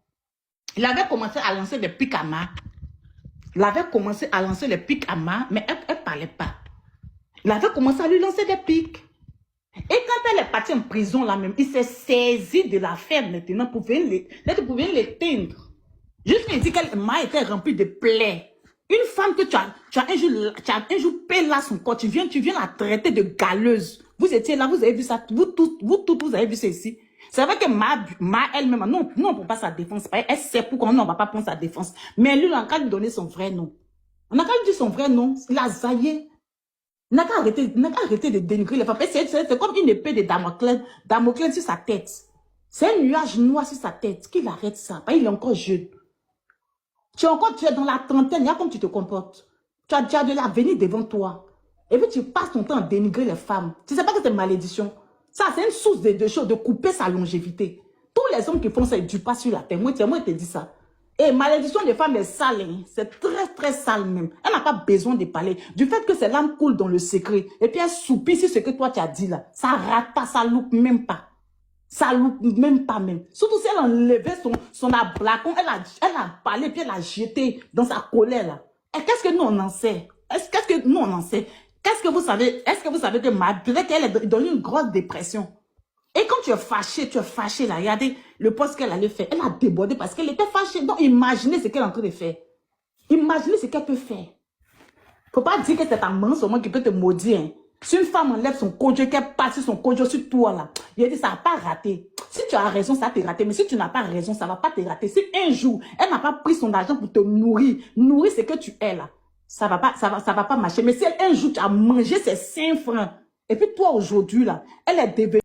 [SPEAKER 3] il avait commencé à lancer des pics à Ma. Il avait commencé à lancer les pics à Ma, mais elle ne parlait pas. Il avait commencé à lui lancer des pics. Et quand elle est partie en prison là même, il s'est saisi de l'affaire maintenant pour venir l'éteindre. Jusqu'à dire que Ma était remplie de plaies. Une femme que tu as un jour payé là son corps, tu viens la traiter de galeuse. Vous étiez là, vous avez vu ça, vous avez vu ça ici. C'est vrai que Ma elle-même, non, on ne prend pas sa défense. Elle sait pourquoi on ne va pas prendre sa défense. Mais lui, on n'a qu'à lui donner son vrai nom. On n'a qu'à lui dire son vrai nom. Il a zaillé. On n'a qu'à arrêter de dénigrer les femmes. C'est comme une épée de Damoclès sur sa tête. C'est un nuage noir sur sa tête. Qu'il arrête ça. Il est encore jeune. Tu es dans la trentaine, il y a comme tu te comportes. Tu as de l'avenir devant toi. Et puis tu passes ton temps à dénigrer les femmes. Tu ne sais pas que c'est malédiction. Ça, c'est une source de choses, de couper sa longévité. Tous les hommes qui font ça, ils ne durent pas sur la terre. Moi, je te dis ça. Et malédiction des femmes est sale. Hein. C'est très, très sale même. Elle n'a pas besoin de parler. Du fait que ses larmes coulent dans le secret. Et puis elle soupire sur ce que toi tu as dit là. Ça rate pas, ça loupe même pas. Ça loupe même pas même. Surtout si elle enlevait son ablacon, elle a parlé puis elle a jeté dans sa colère là. Et qu'est-ce que nous on en sait? Qu'est-ce que nous on en sait? Qu'est-ce que vous savez? Est-ce que vous savez que peut-être qu'elle est dans une grosse dépression? Et quand tu es fâché là, regardez le poste qu'elle allait faire. Elle a débordé parce qu'elle était fâchée. Donc imaginez ce qu'elle est en train de faire. Imaginez ce qu'elle peut faire. Faut pas dire que c'est ta main seulement qui peut te maudire. Hein. Si une femme enlève son kojo, qu'elle passe son kojo sur toi là, il a dit ça n'a pas raté. Si tu as raison, ça t'a raté. Mais si tu n'as pas raison, ça ne va pas te rater. Si un jour, elle n'a pas pris son argent pour te nourrir, c'est que tu es là.
[SPEAKER 7] ça va pas marcher. Mais si elle, un jour tu as mangé ses 5 francs, et puis toi aujourd'hui là, elle est devenue